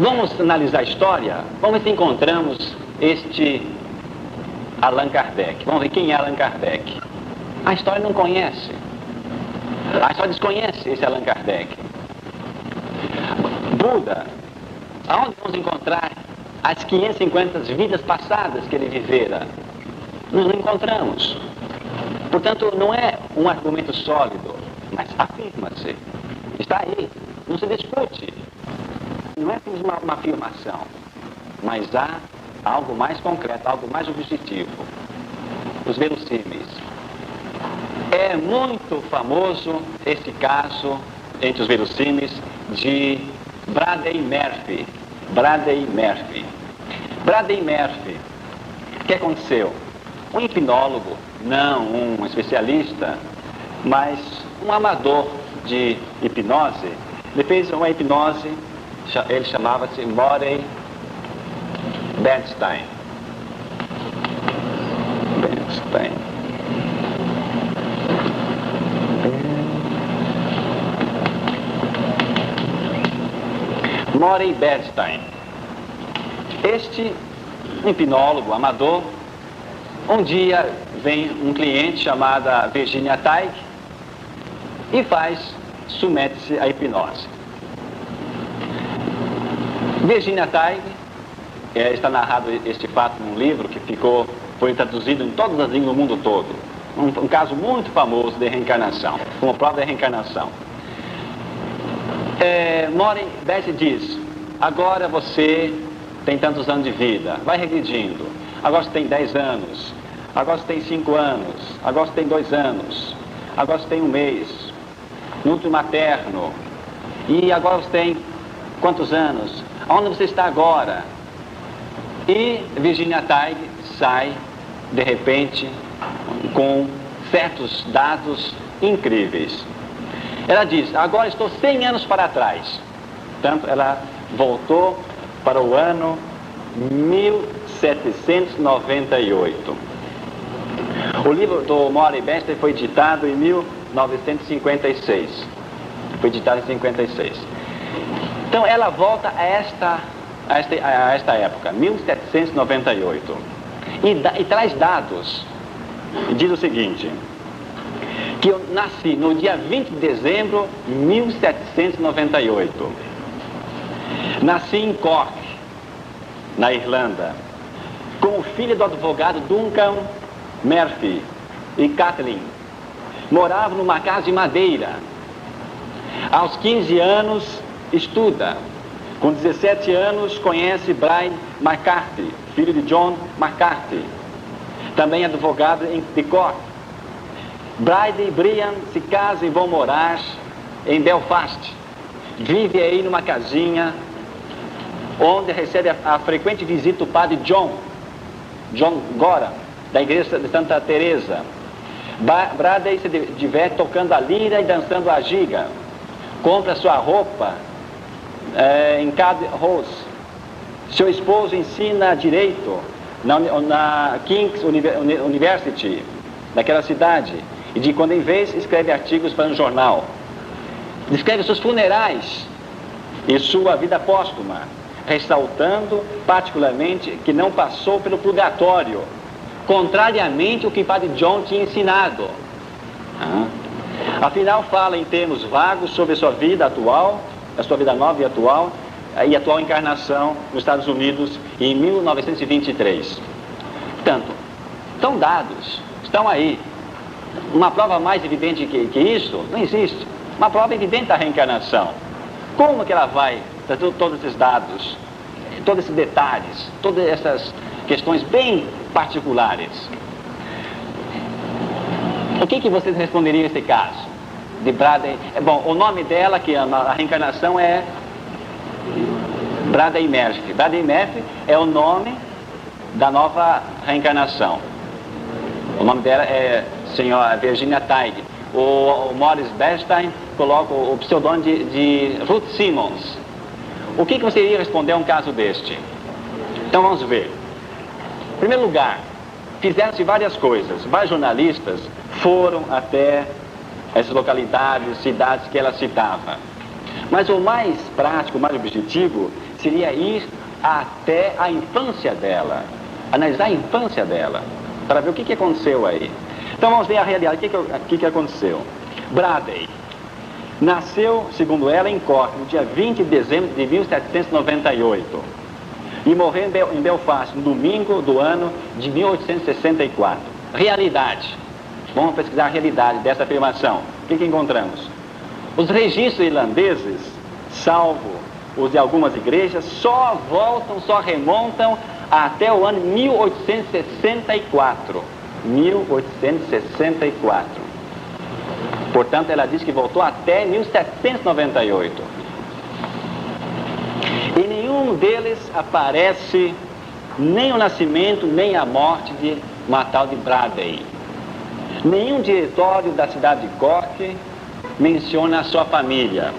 Vamos analisar a história? Vamos ver se encontramos este Allan Kardec. Vamos ver quem é Allan Kardec. A história não conhece. A história desconhece esse Allan Kardec. Buda, aonde vamos encontrar as 550 vidas passadas que ele vivera? Nós não encontramos. Portanto, não é um argumento sólido, mas afirma-se. Está aí, não se discute. não é apenas uma afirmação, mas há algo mais concreto, algo mais objetivo. Os verossímeis. É muito famoso esse caso entre os verossímeis de Bradley-Murphy. Bradley-Murphy. Bradley-Murphy. O que aconteceu? Um hipnólogo, não um especialista, mas um amador de hipnose, ele fez uma hipnose, ele chamava-se Morey Bernstein. Morey Bernstein. Este hipnólogo amador, um dia vem um cliente chamada Virginia Tighe e submete-se à hipnose. Virginia Tighe, está narrado este fato num livro que foi traduzido em todas as línguas do mundo todo. Um caso muito famoso de reencarnação, como prova da reencarnação. Morey Bernstein diz: agora você tem tantos anos de vida, vai regredindo. Agora você tem 10 anos, agora você tem 5 anos, agora você tem 2 anos, agora você tem 1 mês, no útero materno, e agora você tem quantos anos? Onde você está agora? E Virginia Tighe sai, de repente, com certos dados incríveis. Ela diz: agora estou 100 anos para trás. Portanto, ela voltou para o ano 1798. O livro do Morey Bernstein foi editado em 1956. Foi editado em 56. Então, ela volta a esta época, 1798. E traz dados. E diz o seguinte: que eu nasci no dia 20 de dezembro de 1798. Nasci em Cork, na Irlanda, como filho do advogado Duncan Murphy e Kathleen. Morava numa casa de madeira. Aos 15 anos, estuda. Com 17 anos, conhece Brian McCarthy, filho de John McCarthy, também advogado de Cork. Bride e Brian se casam e vão morar em Belfast. Vive aí numa casinha onde recebe a frequente visita do padre John Gorham, da igreja de Santa Teresa. Bradley se diverte tocando a lira e dançando a giga. Compra sua roupa em Cade Rose. Seu esposo ensina direito na King's University, daquela cidade. E de quando em vez escreve artigos para um jornal. Descreve seus funerais e sua vida póstuma, ressaltando particularmente que não passou pelo purgatório, contrariamente ao que Padre John tinha ensinado. Afinal, fala em termos vagos sobre a sua vida atual, a sua vida nova e atual encarnação nos Estados Unidos em 1923. Portanto, estão dados, estão aí. Uma prova mais evidente que isso não existe. Uma prova evidente da reencarnação. Como que ela vai trazer todos esses dados, todos esses detalhes, todas essas questões bem particulares? O que vocês responderiam a esse caso? De Bradley? Bom, o nome dela, que a reencarnação é Bradley-Murphy. Bradley-Murphy é o nome da nova reencarnação. O nome dela é Senhora Virginia Tighe. O Morey Bernstein coloca o pseudônimo de Ruth Simmons. O que você iria responder a um caso deste? Então vamos ver. Em primeiro lugar, fizeram-se várias coisas. Vários jornalistas foram até essas localidades, cidades que ela citava. Mas o mais prático, o mais objetivo, seria ir até a infância dela, analisar a infância dela, para ver o que aconteceu aí. Então vamos ver a realidade. O que aconteceu? Bradley nasceu, segundo ela, em Cork, no dia 20 de dezembro de 1798 e morreu em Belfast, no domingo do ano de 1864. Realidade. Vamos pesquisar a realidade dessa afirmação. O que encontramos? Os registros irlandeses, salvo os de algumas igrejas, só remontam até o ano 1864. 1864. Portanto, ela diz que voltou até 1798. Em nenhum deles aparece nem o nascimento, nem a morte de uma tal de Bradley. Nenhum diretório da cidade de Cork menciona a sua família.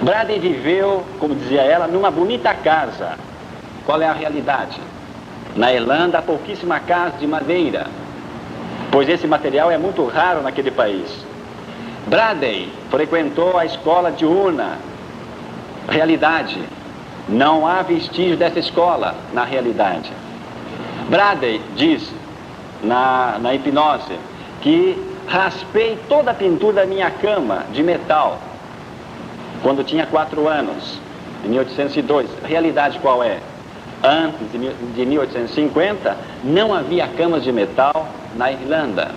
Bradley viveu, como dizia ela, numa bonita casa. Qual é a realidade? Na Irlanda há pouquíssima casa de madeira, pois esse material é muito raro naquele país. Bradley frequentou a escola diurna. Realidade, não há vestígio dessa escola na realidade. Bradley diz na hipnose que raspei toda a pintura da minha cama de metal quando tinha 4 anos, em 1802. Realidade qual é? Antes de 1850 não havia camas de metal na Irlanda.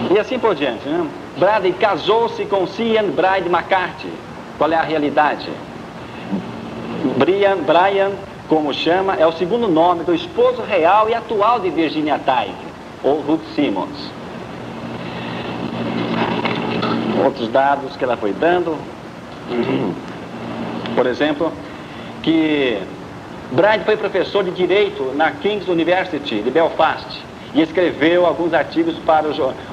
E assim por diante, né? Bradley casou-se com Cian Bride McCarthy. Qual é a realidade? Brian, como chama, é o segundo nome do esposo real e atual de Virginia Tighe, ou Ruth Simmons. Outros dados que ela foi dando, por exemplo, que Bradley foi professor de Direito na King's University de Belfast e escreveu alguns artigos para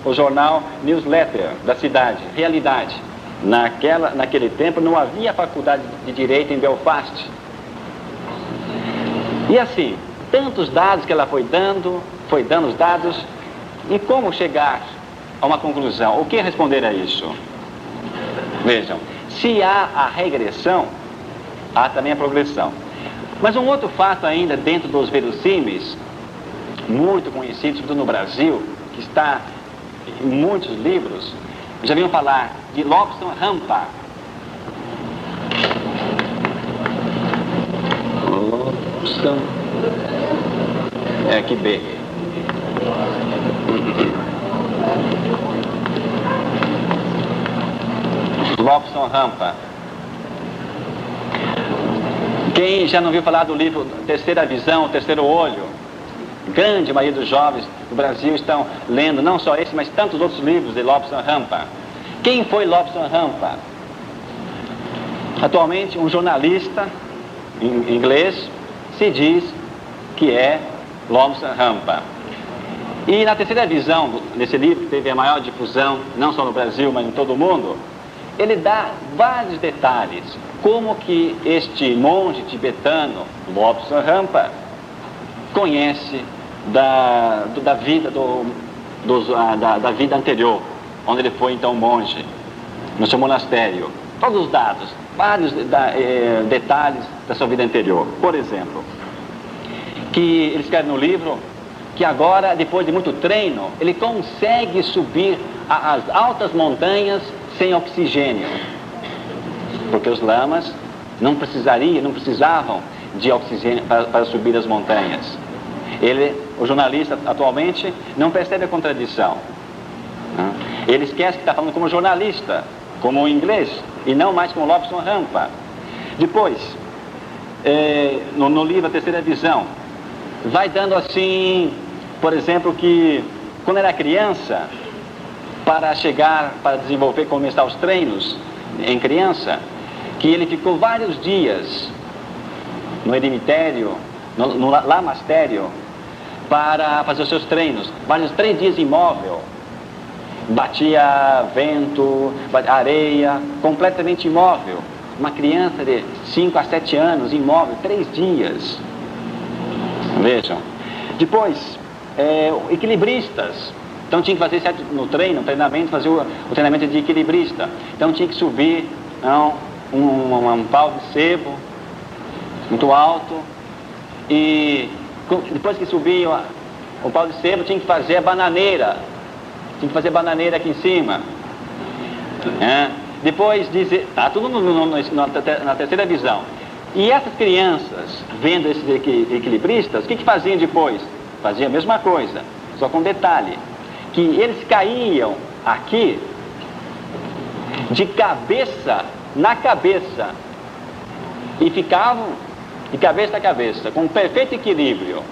o jornal Newsletter da cidade. Realidade, naquele tempo não havia faculdade de Direito em Belfast. E assim, tantos dados que ela foi dando os dados, e como chegar a uma conclusão? O que responder a isso? Vejam, se há a regressão, há também a progressão. Mas um outro fato ainda dentro dos verossímeis, muito conhecido, sobretudo no Brasil, que está em muitos livros, já viram falar de Lobson Rampa. Lobson, é aqui B. Lobson Rampa. Quem já não viu falar do livro Terceira Visão, Terceiro Olho? Grande maioria dos jovens do Brasil estão lendo não só esse, mas tantos outros livros de Lobson Rampa. Quem foi Lobson Rampa? Atualmente um jornalista em inglês se diz que é Lobson Rampa. E na Terceira Visão, nesse livro que teve a maior difusão, não só no Brasil, mas em todo o mundo, ele dá vários detalhes, como que este monge tibetano, Lobson Rampa, conhece da vida da vida anterior, onde ele foi então monge, no seu monastério. Todos os dados, vários detalhes da sua vida anterior. Por exemplo, que ele escreve no livro que agora, depois de muito treino, ele consegue subir as altas montanhas sem oxigênio, porque os lamas não precisavam de oxigênio para subir as montanhas. O jornalista atualmente não percebe a contradição. Ele esquece que está falando como jornalista, como inglês, e não mais como Lobson Rampa. Depois, no livro A Terceira Visão, vai dando assim, por exemplo, que quando era criança, para desenvolver, começar os treinos em criança, que ele ficou vários dias no eremitério, no lamastério, para fazer os seus treinos, 3 dias imóvel, batia vento, areia, completamente imóvel. Uma criança de 5 a 7 anos, imóvel, 3 dias. Vejam. Depois, equilibristas. Então tinha que fazer no treinamento, fazer o treinamento de equilibrista. Então tinha que subir um pau de sebo muito alto, e depois que subia o pau de sebo tinha que fazer a bananeira. Tinha que fazer bananeira aqui em cima. Depois dizer, tá tudo na Terceira Visão. E essas crianças, vendo esses equilibristas, o que faziam depois? Faziam a mesma coisa, só com detalhe, que eles caíam aqui de cabeça na cabeça, e ficavam de cabeça a cabeça, com um perfeito equilíbrio.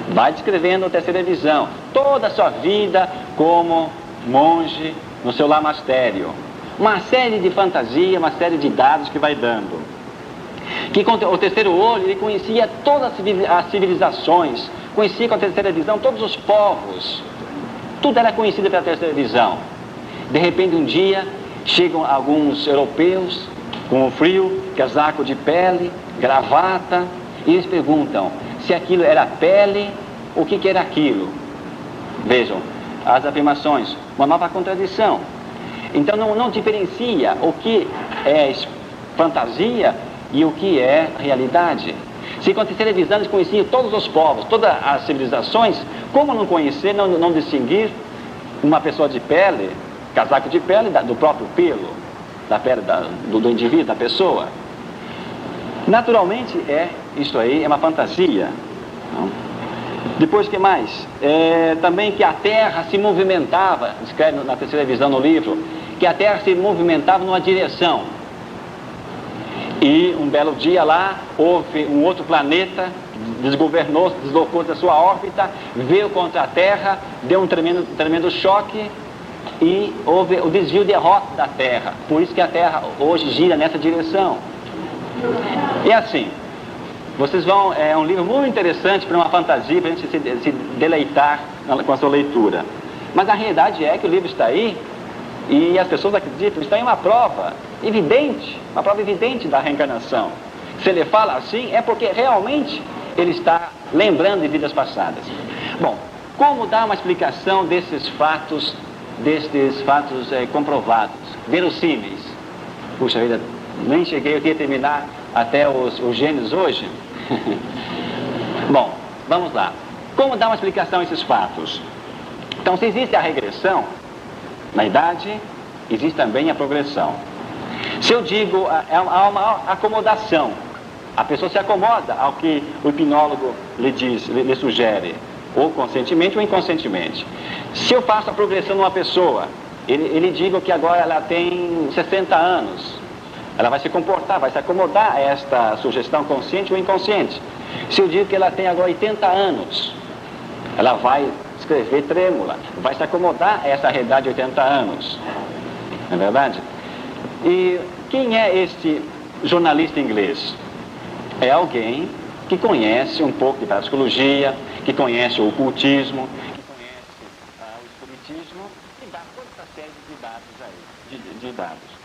Vai descrevendo a terceira visão, toda a sua vida como monge no seu lamastério. Uma série de fantasia, uma série de dados que vai dando. Que com o terceiro olho ele conhecia todas as civilizações, conhecia com a terceira visão todos os povos. Tudo era conhecido pela terceira visão. De repente, um dia, chegam alguns europeus com o frio, casaco de pele, gravata, e eles perguntam se aquilo era pele, o que era aquilo. Vejam, as afirmações, uma nova contradição. Então não diferencia o que é fantasia e o que é realidade. Se com a terceira visão eles conheciam todos os povos, todas as civilizações, como não conhecer, não distinguir uma pessoa de pele, casaco de pele, do próprio pelo, da pele do indivíduo, da pessoa? Naturalmente isso aí é uma fantasia. Não? Depois, o que mais? Também que a Terra se movimentava, escreve na terceira visão no livro, que a Terra se movimentava numa direção. E um belo dia lá, houve um outro planeta, desgovernou, deslocou da sua órbita, veio contra a Terra, deu um tremendo choque e houve o desvio de rota da Terra. Por isso que a Terra hoje gira nessa direção. E assim, vocês vão, é um livro muito interessante para uma fantasia, para a gente se deleitar com a sua leitura. Mas a realidade é que o livro está aí, e as pessoas acreditam, está em uma prova evidente da reencarnação. Se ele fala assim, é porque realmente ele está lembrando de vidas passadas. Bom, como dar uma explicação desses fatos comprovados, verossímeis? Puxa vida, nem cheguei, eu queria terminar até os gênios hoje. Bom, vamos lá. Como dar uma explicação a esses fatos? Então, se existe a regressão na idade, existe também a progressão. Se eu digo, há uma acomodação, a pessoa se acomoda ao que o hipnólogo lhe sugere, ou conscientemente ou inconscientemente. Se eu faço a progressão numa pessoa, ele diga que agora ela tem 60 anos, ela vai se comportar, vai se acomodar a esta sugestão consciente ou inconsciente. Se eu digo que ela tem agora 80 anos, ela vai escrever trêmula, vai se acomodar a essa realidade de 80 anos. Não é verdade? E quem é este jornalista inglês? É alguém que conhece um pouco de parapsicologia, que conhece o ocultismo, que conhece o espiritismo, e dá toda essa série de dados aí, de dados.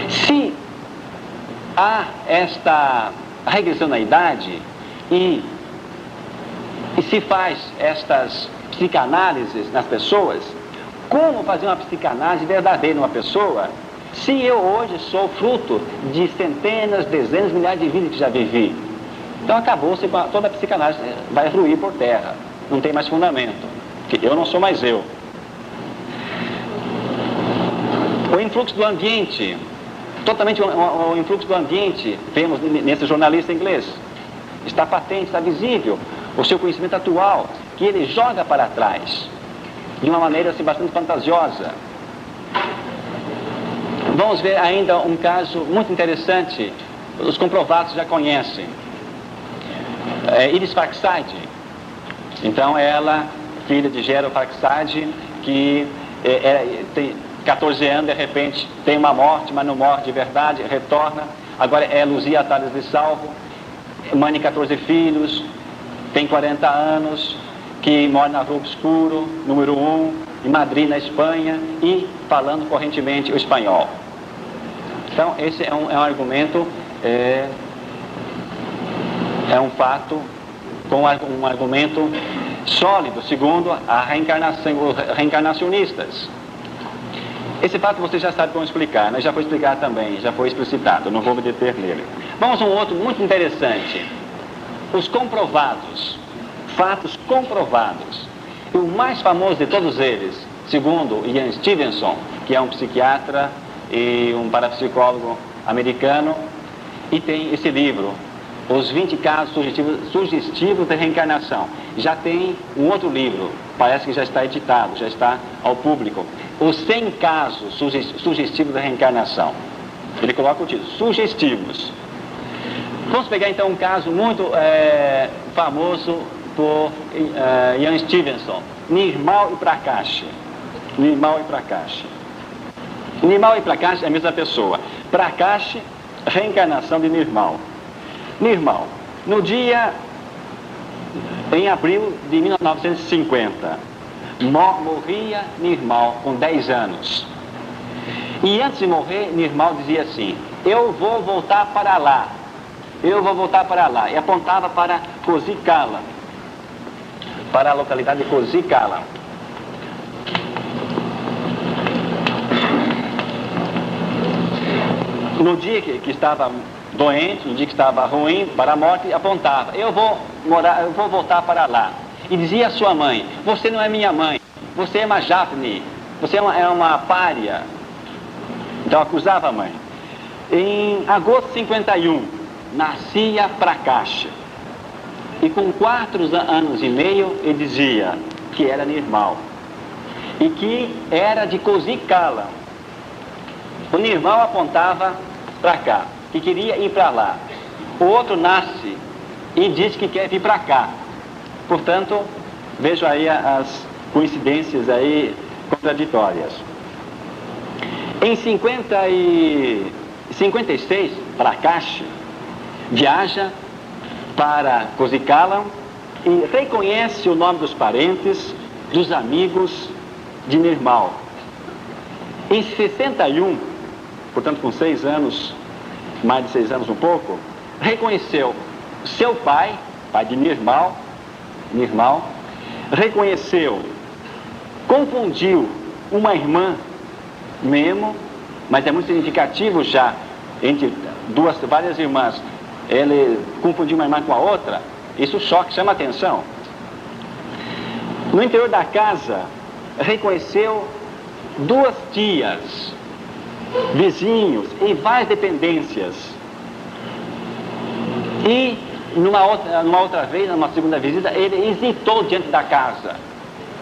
Se há esta regressão na idade e se faz estas psicanálises nas pessoas, como fazer uma psicanálise verdadeira numa pessoa, se eu hoje sou fruto de centenas, dezenas, milhares de vidas que já vivi? Então acabou-se, toda a psicanálise vai ruir por terra, não tem mais fundamento, porque eu não sou mais eu. O influxo do ambiente, totalmente o influxo do ambiente, vemos nesse jornalista inglês, está patente, está visível, o seu conhecimento atual, que ele joga para trás, de uma maneira assim, bastante fantasiosa. Vamos ver ainda um caso muito interessante, os comprovados já conhecem. Iris Farkside. Então ela, filha de Gerald Farkside, que tem 14 anos, de repente tem uma morte, mas não morre de verdade, retorna. Agora é Luzia Tales de Salvo, mãe de 14 filhos, tem 40 anos, que mora na Rua Obscuro, número 1, em Madrid, na Espanha, e falando correntemente o espanhol. Então, esse é um argumento, é um fato com um argumento sólido, segundo a reencarnação, os reencarnacionistas. Esse fato você já sabe como explicar, né? Já foi explicado também, já foi explicitado, não vou me deter nele. Vamos a um outro muito interessante. Os comprovados, fatos comprovados. E o mais famoso de todos eles, segundo Ian Stevenson, que é um psiquiatra e um parapsicólogo americano, e tem esse livro, Os 20 Casos Sugestivos de Reencarnação. Já tem um outro livro, parece que já está editado, já está ao público, os 100 casos sugestivos da reencarnação. Ele coloca o título, sugestivos. Vamos pegar então um caso muito famoso por Ian Stevenson, Nirmal e Prakash. Nirmal e Prakash. Nirmal e Prakash é a mesma pessoa. Prakash, reencarnação de Nirmal. Nirmal, no dia em abril de 1950, morria Nirmal com 10 anos. E antes de morrer, Nirmal dizia assim: eu vou voltar para lá. Eu vou voltar para lá. E apontava para Kozhikala, para a localidade de Kozhikala. No dia que estava doente, no dia que estava ruim, para a morte, apontava: eu vou voltar para lá. E dizia à sua mãe: você não é minha mãe, você é uma Javni, você é uma pária. Então acusava a mãe. Em agosto de 51, nascia Prakash. E com 4 anos e meio, ele dizia que era Nirmal. E que era de Kozhikala. O Nirmal apontava para cá, que queria ir para lá. O outro nasce e diz que quer vir para cá. Portanto, vejo aí as coincidências aí contraditórias. Em 56, Prakash viaja para Kozhikala e reconhece o nome dos parentes, dos amigos de Nirmal. Em 61, portanto com 6 anos, mais de 6 anos um pouco, reconheceu seu pai, pai de Nirmal, confundiu uma irmã Memo, mas é muito significativo já, entre várias irmãs, ele confundiu uma irmã com a outra, isso choque, chama atenção. No interior da casa, reconheceu 2 tias, vizinhos e várias dependências. E numa outra vez, numa segunda visita, ele hesitou diante da casa.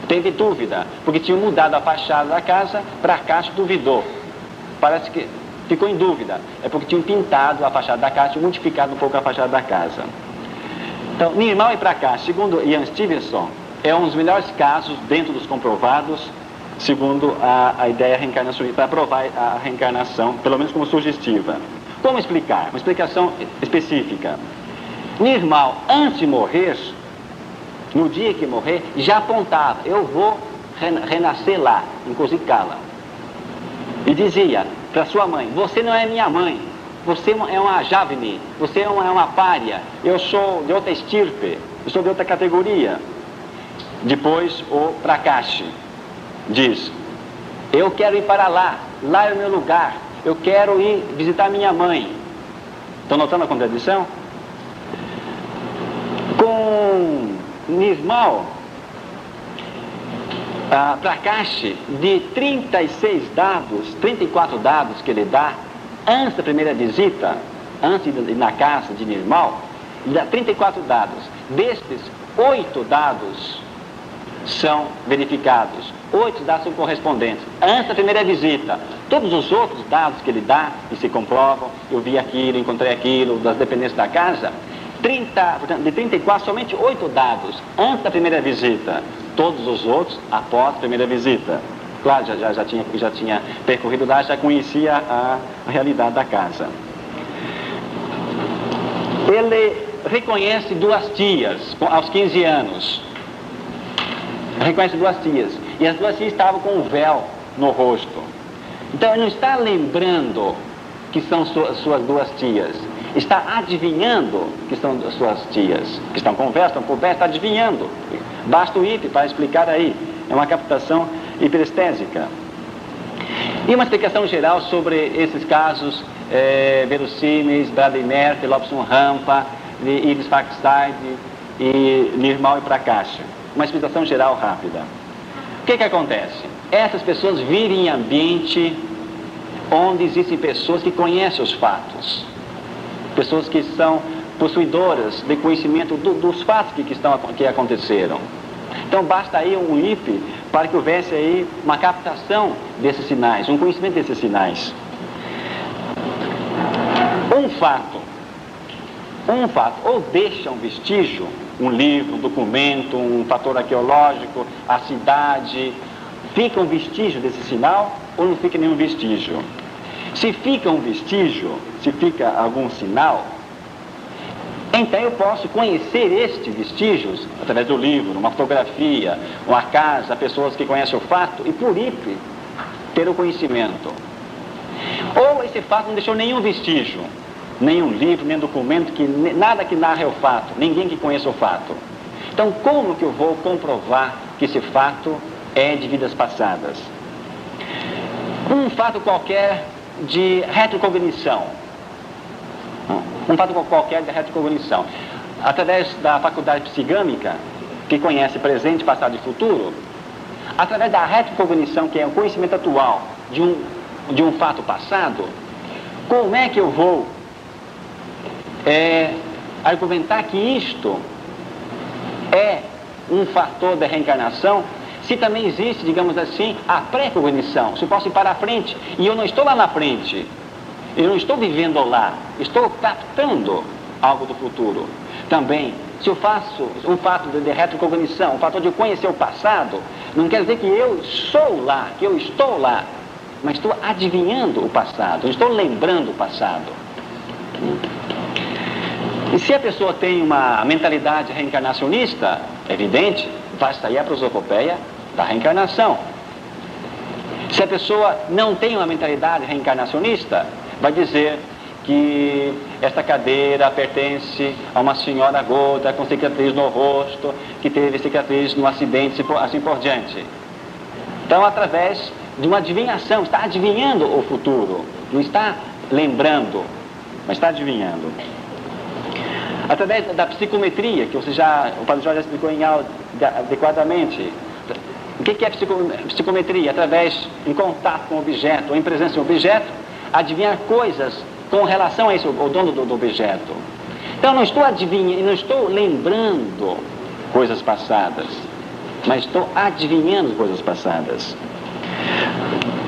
Teve dúvida, porque tinha mudado a fachada da casa, Prakash duvidou. Parece que ficou em dúvida. É porque tinham pintado a fachada da casa, tinham modificado um pouco a fachada da casa. Então, Nirmal e Prakash, segundo Ian Stevenson, é um dos melhores casos dentro dos comprovados, segundo a ideia reencarnacionista, para provar a reencarnação, pelo menos como sugestiva. Como explicar? Uma explicação específica. Nirmal, antes de morrer, no dia que morrer, já apontava: eu vou renascer lá, em Kozhikala. E dizia para sua mãe: você não é minha mãe, você é uma Javni, você é uma pária, eu sou de outra estirpe, eu sou de outra categoria. Depois o Prakash diz: eu quero ir para lá, lá é o meu lugar, eu quero ir visitar minha mãe. Estão notando a contradição? Com Nirmal, Prakash, de 34 dados que ele dá antes da primeira visita, antes de ir na casa de Nirmal, ele dá 34 dados. Destes, 8 dados são verificados, 8 dados são correspondentes antes da primeira visita. Todos os outros dados que ele dá e se comprovam: eu vi aquilo, encontrei aquilo, das dependências da casa, de 34, somente 8 dados antes da primeira visita, todos os outros após a primeira visita. Claro, já tinha percorrido lá, já conhecia a realidade da casa. Ele reconhece 2 tias aos 15 anos. Reconhece 2 tias. E as 2 tias estavam com um véu no rosto. Então ele não está lembrando que são suas 2 tias. Está adivinhando que são suas tias. Que estão com véu, estão por véu, está adivinhando. Basta o IP para explicar aí. É uma captação hiperestésica. E uma explicação geral sobre esses casos verossímeis, Bradley Merkel, Lobson Rampa, Iris Faxide e Nirmal e Prakash. Uma explicação geral rápida. O que acontece? Essas pessoas vivem em ambiente onde existem pessoas que conhecem os fatos. Pessoas que são possuidoras de conhecimento dos fatos que aconteceram. Então basta aí um IP para que houvesse aí uma captação desses sinais, um conhecimento desses sinais. Um fato, ou deixa um vestígio, um livro, um documento, um fator arqueológico, a cidade, fica um vestígio desse sinal, ou não fica nenhum vestígio. Se fica um vestígio, se fica algum sinal, então eu posso conhecer estes vestígios através do livro, uma fotografia, uma casa, pessoas que conhecem o fato, e por isso ter o conhecimento. Ou esse fato não deixou nenhum vestígio, nenhum livro, nem documento, nada que narre o fato, ninguém que conheça o fato. Então, como que eu vou comprovar que esse fato é de vidas passadas? Um fato qualquer de retrocognição. Um fato qualquer de retrocognição. Através da faculdade psigâmica, que conhece presente, passado e futuro, através da retrocognição, que é o conhecimento atual de um fato passado, como é que eu vou argumentar que isto é um fator da reencarnação, se também existe, digamos assim, a pré-cognição? Se eu posso ir para a frente, e eu não estou lá na frente, eu não estou vivendo lá, estou captando algo do futuro. Também, se eu faço um fato de retrocognição, um fator de conhecer o passado, não quer dizer que eu sou lá, que eu estou lá, mas estou adivinhando o passado, estou lembrando o passado. E se a pessoa tem uma mentalidade reencarnacionista, é evidente, vai sair a prosopopeia da reencarnação. Se a pessoa não tem uma mentalidade reencarnacionista, vai dizer que esta cadeira pertence a uma senhora gorda com cicatriz no rosto, que teve cicatriz no acidente, assim por diante. Então, através de uma adivinhação, está adivinhando o futuro, não está lembrando, mas está adivinhando. Através da psicometria, que o Padre Jorge já explicou em aula adequadamente. O que é psicometria? Através, em contato com o objeto, ou em presença de um objeto, adivinhar coisas com relação a esse, o dono do objeto. Então, não estou adivinhando, não estou lembrando coisas passadas, mas estou adivinhando coisas passadas.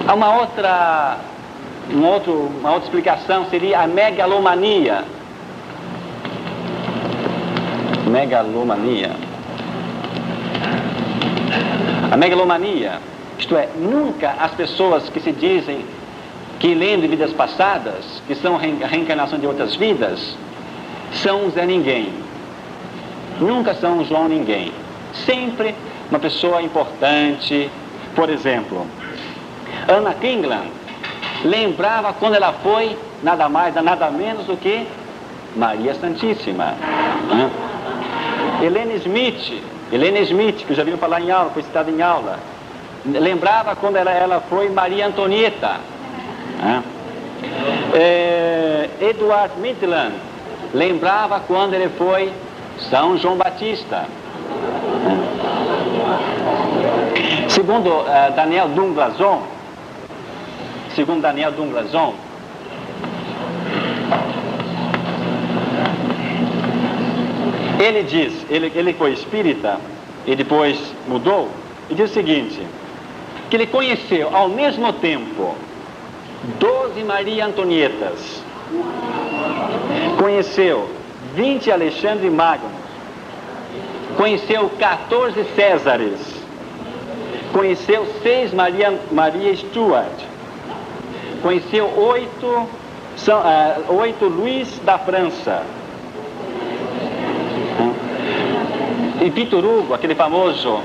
Há uma outra explicação seria a megalomania. A megalomania, isto é, nunca as pessoas que se dizem que lembram de vidas passadas, que são a reencarnação de outras vidas, são Zé Ninguém. Nunca são João Ninguém. Sempre uma pessoa importante. Por exemplo, Anna Kingland lembrava quando ela foi nada mais, nada menos do que Maria Santíssima. Helena Smith, que já viram falar em aula, foi citada em aula, lembrava quando ela foi Maria Antonieta. Edward Maitland lembrava quando ele foi São João Batista. Segundo Daniel Dunglason, ele diz, ele foi espírita e depois mudou, e diz o seguinte, que ele conheceu ao mesmo tempo 12 Maria Antonietas, conheceu 20 Alexandre Magno, conheceu 14 Césares, conheceu 6 Maria Stuart, conheceu 8 Luís da França. E Victor Hugo, aquele famoso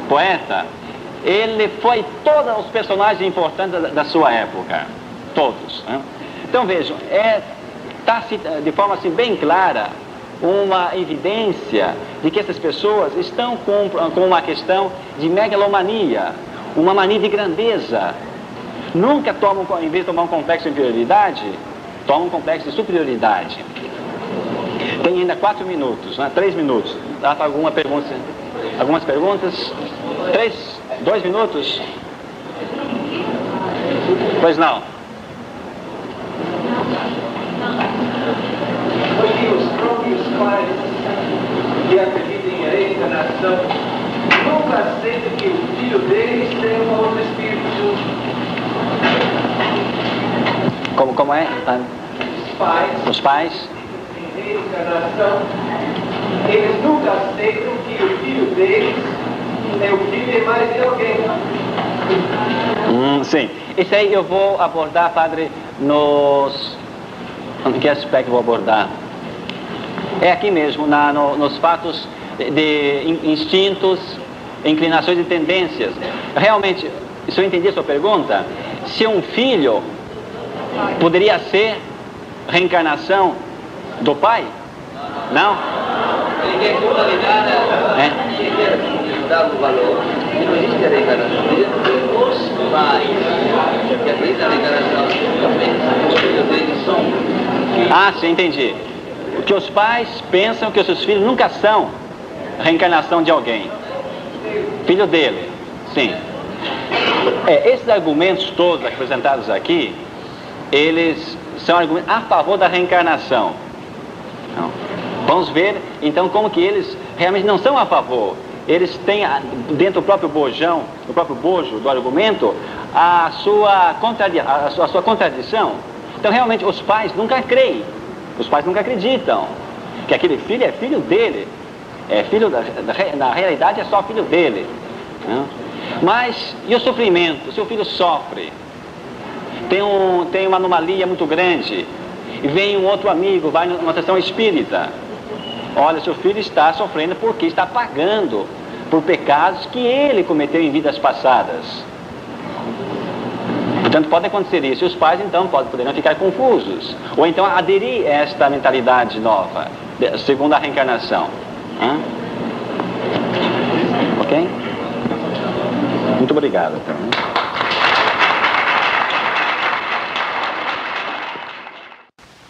poeta, ele foi todos os personagens importantes da sua época, todos. Então vejam, está de forma assim bem clara uma evidência de que essas pessoas estão com uma questão de megalomania, uma mania de grandeza. Nunca tomam, em vez de tomar um complexo de inferioridade, tomam um complexo de superioridade. Tem ainda 4 minutos, 3 minutos. Dá para algumas perguntas? 2 minutos? Pois não. Porque os próprios pais que acreditam em reencarnação nunca aceitam que o filho dele Os pais, em reencarnação, eles nunca aceitam que o filho deles é o filho de mais de alguém. Sim. Isso aí eu vou abordar, padre, em que aspecto vou abordar? É aqui mesmo, nos fatos de instintos, inclinações e tendências. Realmente, se eu entendi a sua pergunta, se um filho poderia ser reencarnação do pai? Não? Perché con la vegana dà un valore, non esiste reincarnazione, mai, perché questa reincarnazione Ah, sim, entendi. Que os pais pensam que os seus filhos nunca são reencarnação de alguém. Filho dele, sim. Esses argumentos todos apresentados aqui, eles são argumentos a favor da reencarnação. Não. Vamos ver, então, como que eles realmente não são a favor. Eles têm, dentro do próprio bojão, do próprio bojo do argumento, a sua contradição. Então, realmente, os pais nunca creem. Os pais nunca acreditam que aquele filho é filho dele. É filho na realidade, é só filho dele. Não? Mas, e o sofrimento? Se o filho sofre, tem uma anomalia muito grande, e vem um outro amigo, vai numa sessão espírita. Olha, seu filho está sofrendo porque está pagando por pecados que ele cometeu em vidas passadas. Portanto, pode acontecer isso. E os pais, então, poderão ficar confusos. Ou então aderir a esta mentalidade nova, segundo a reencarnação. Ok? Muito obrigado. Então.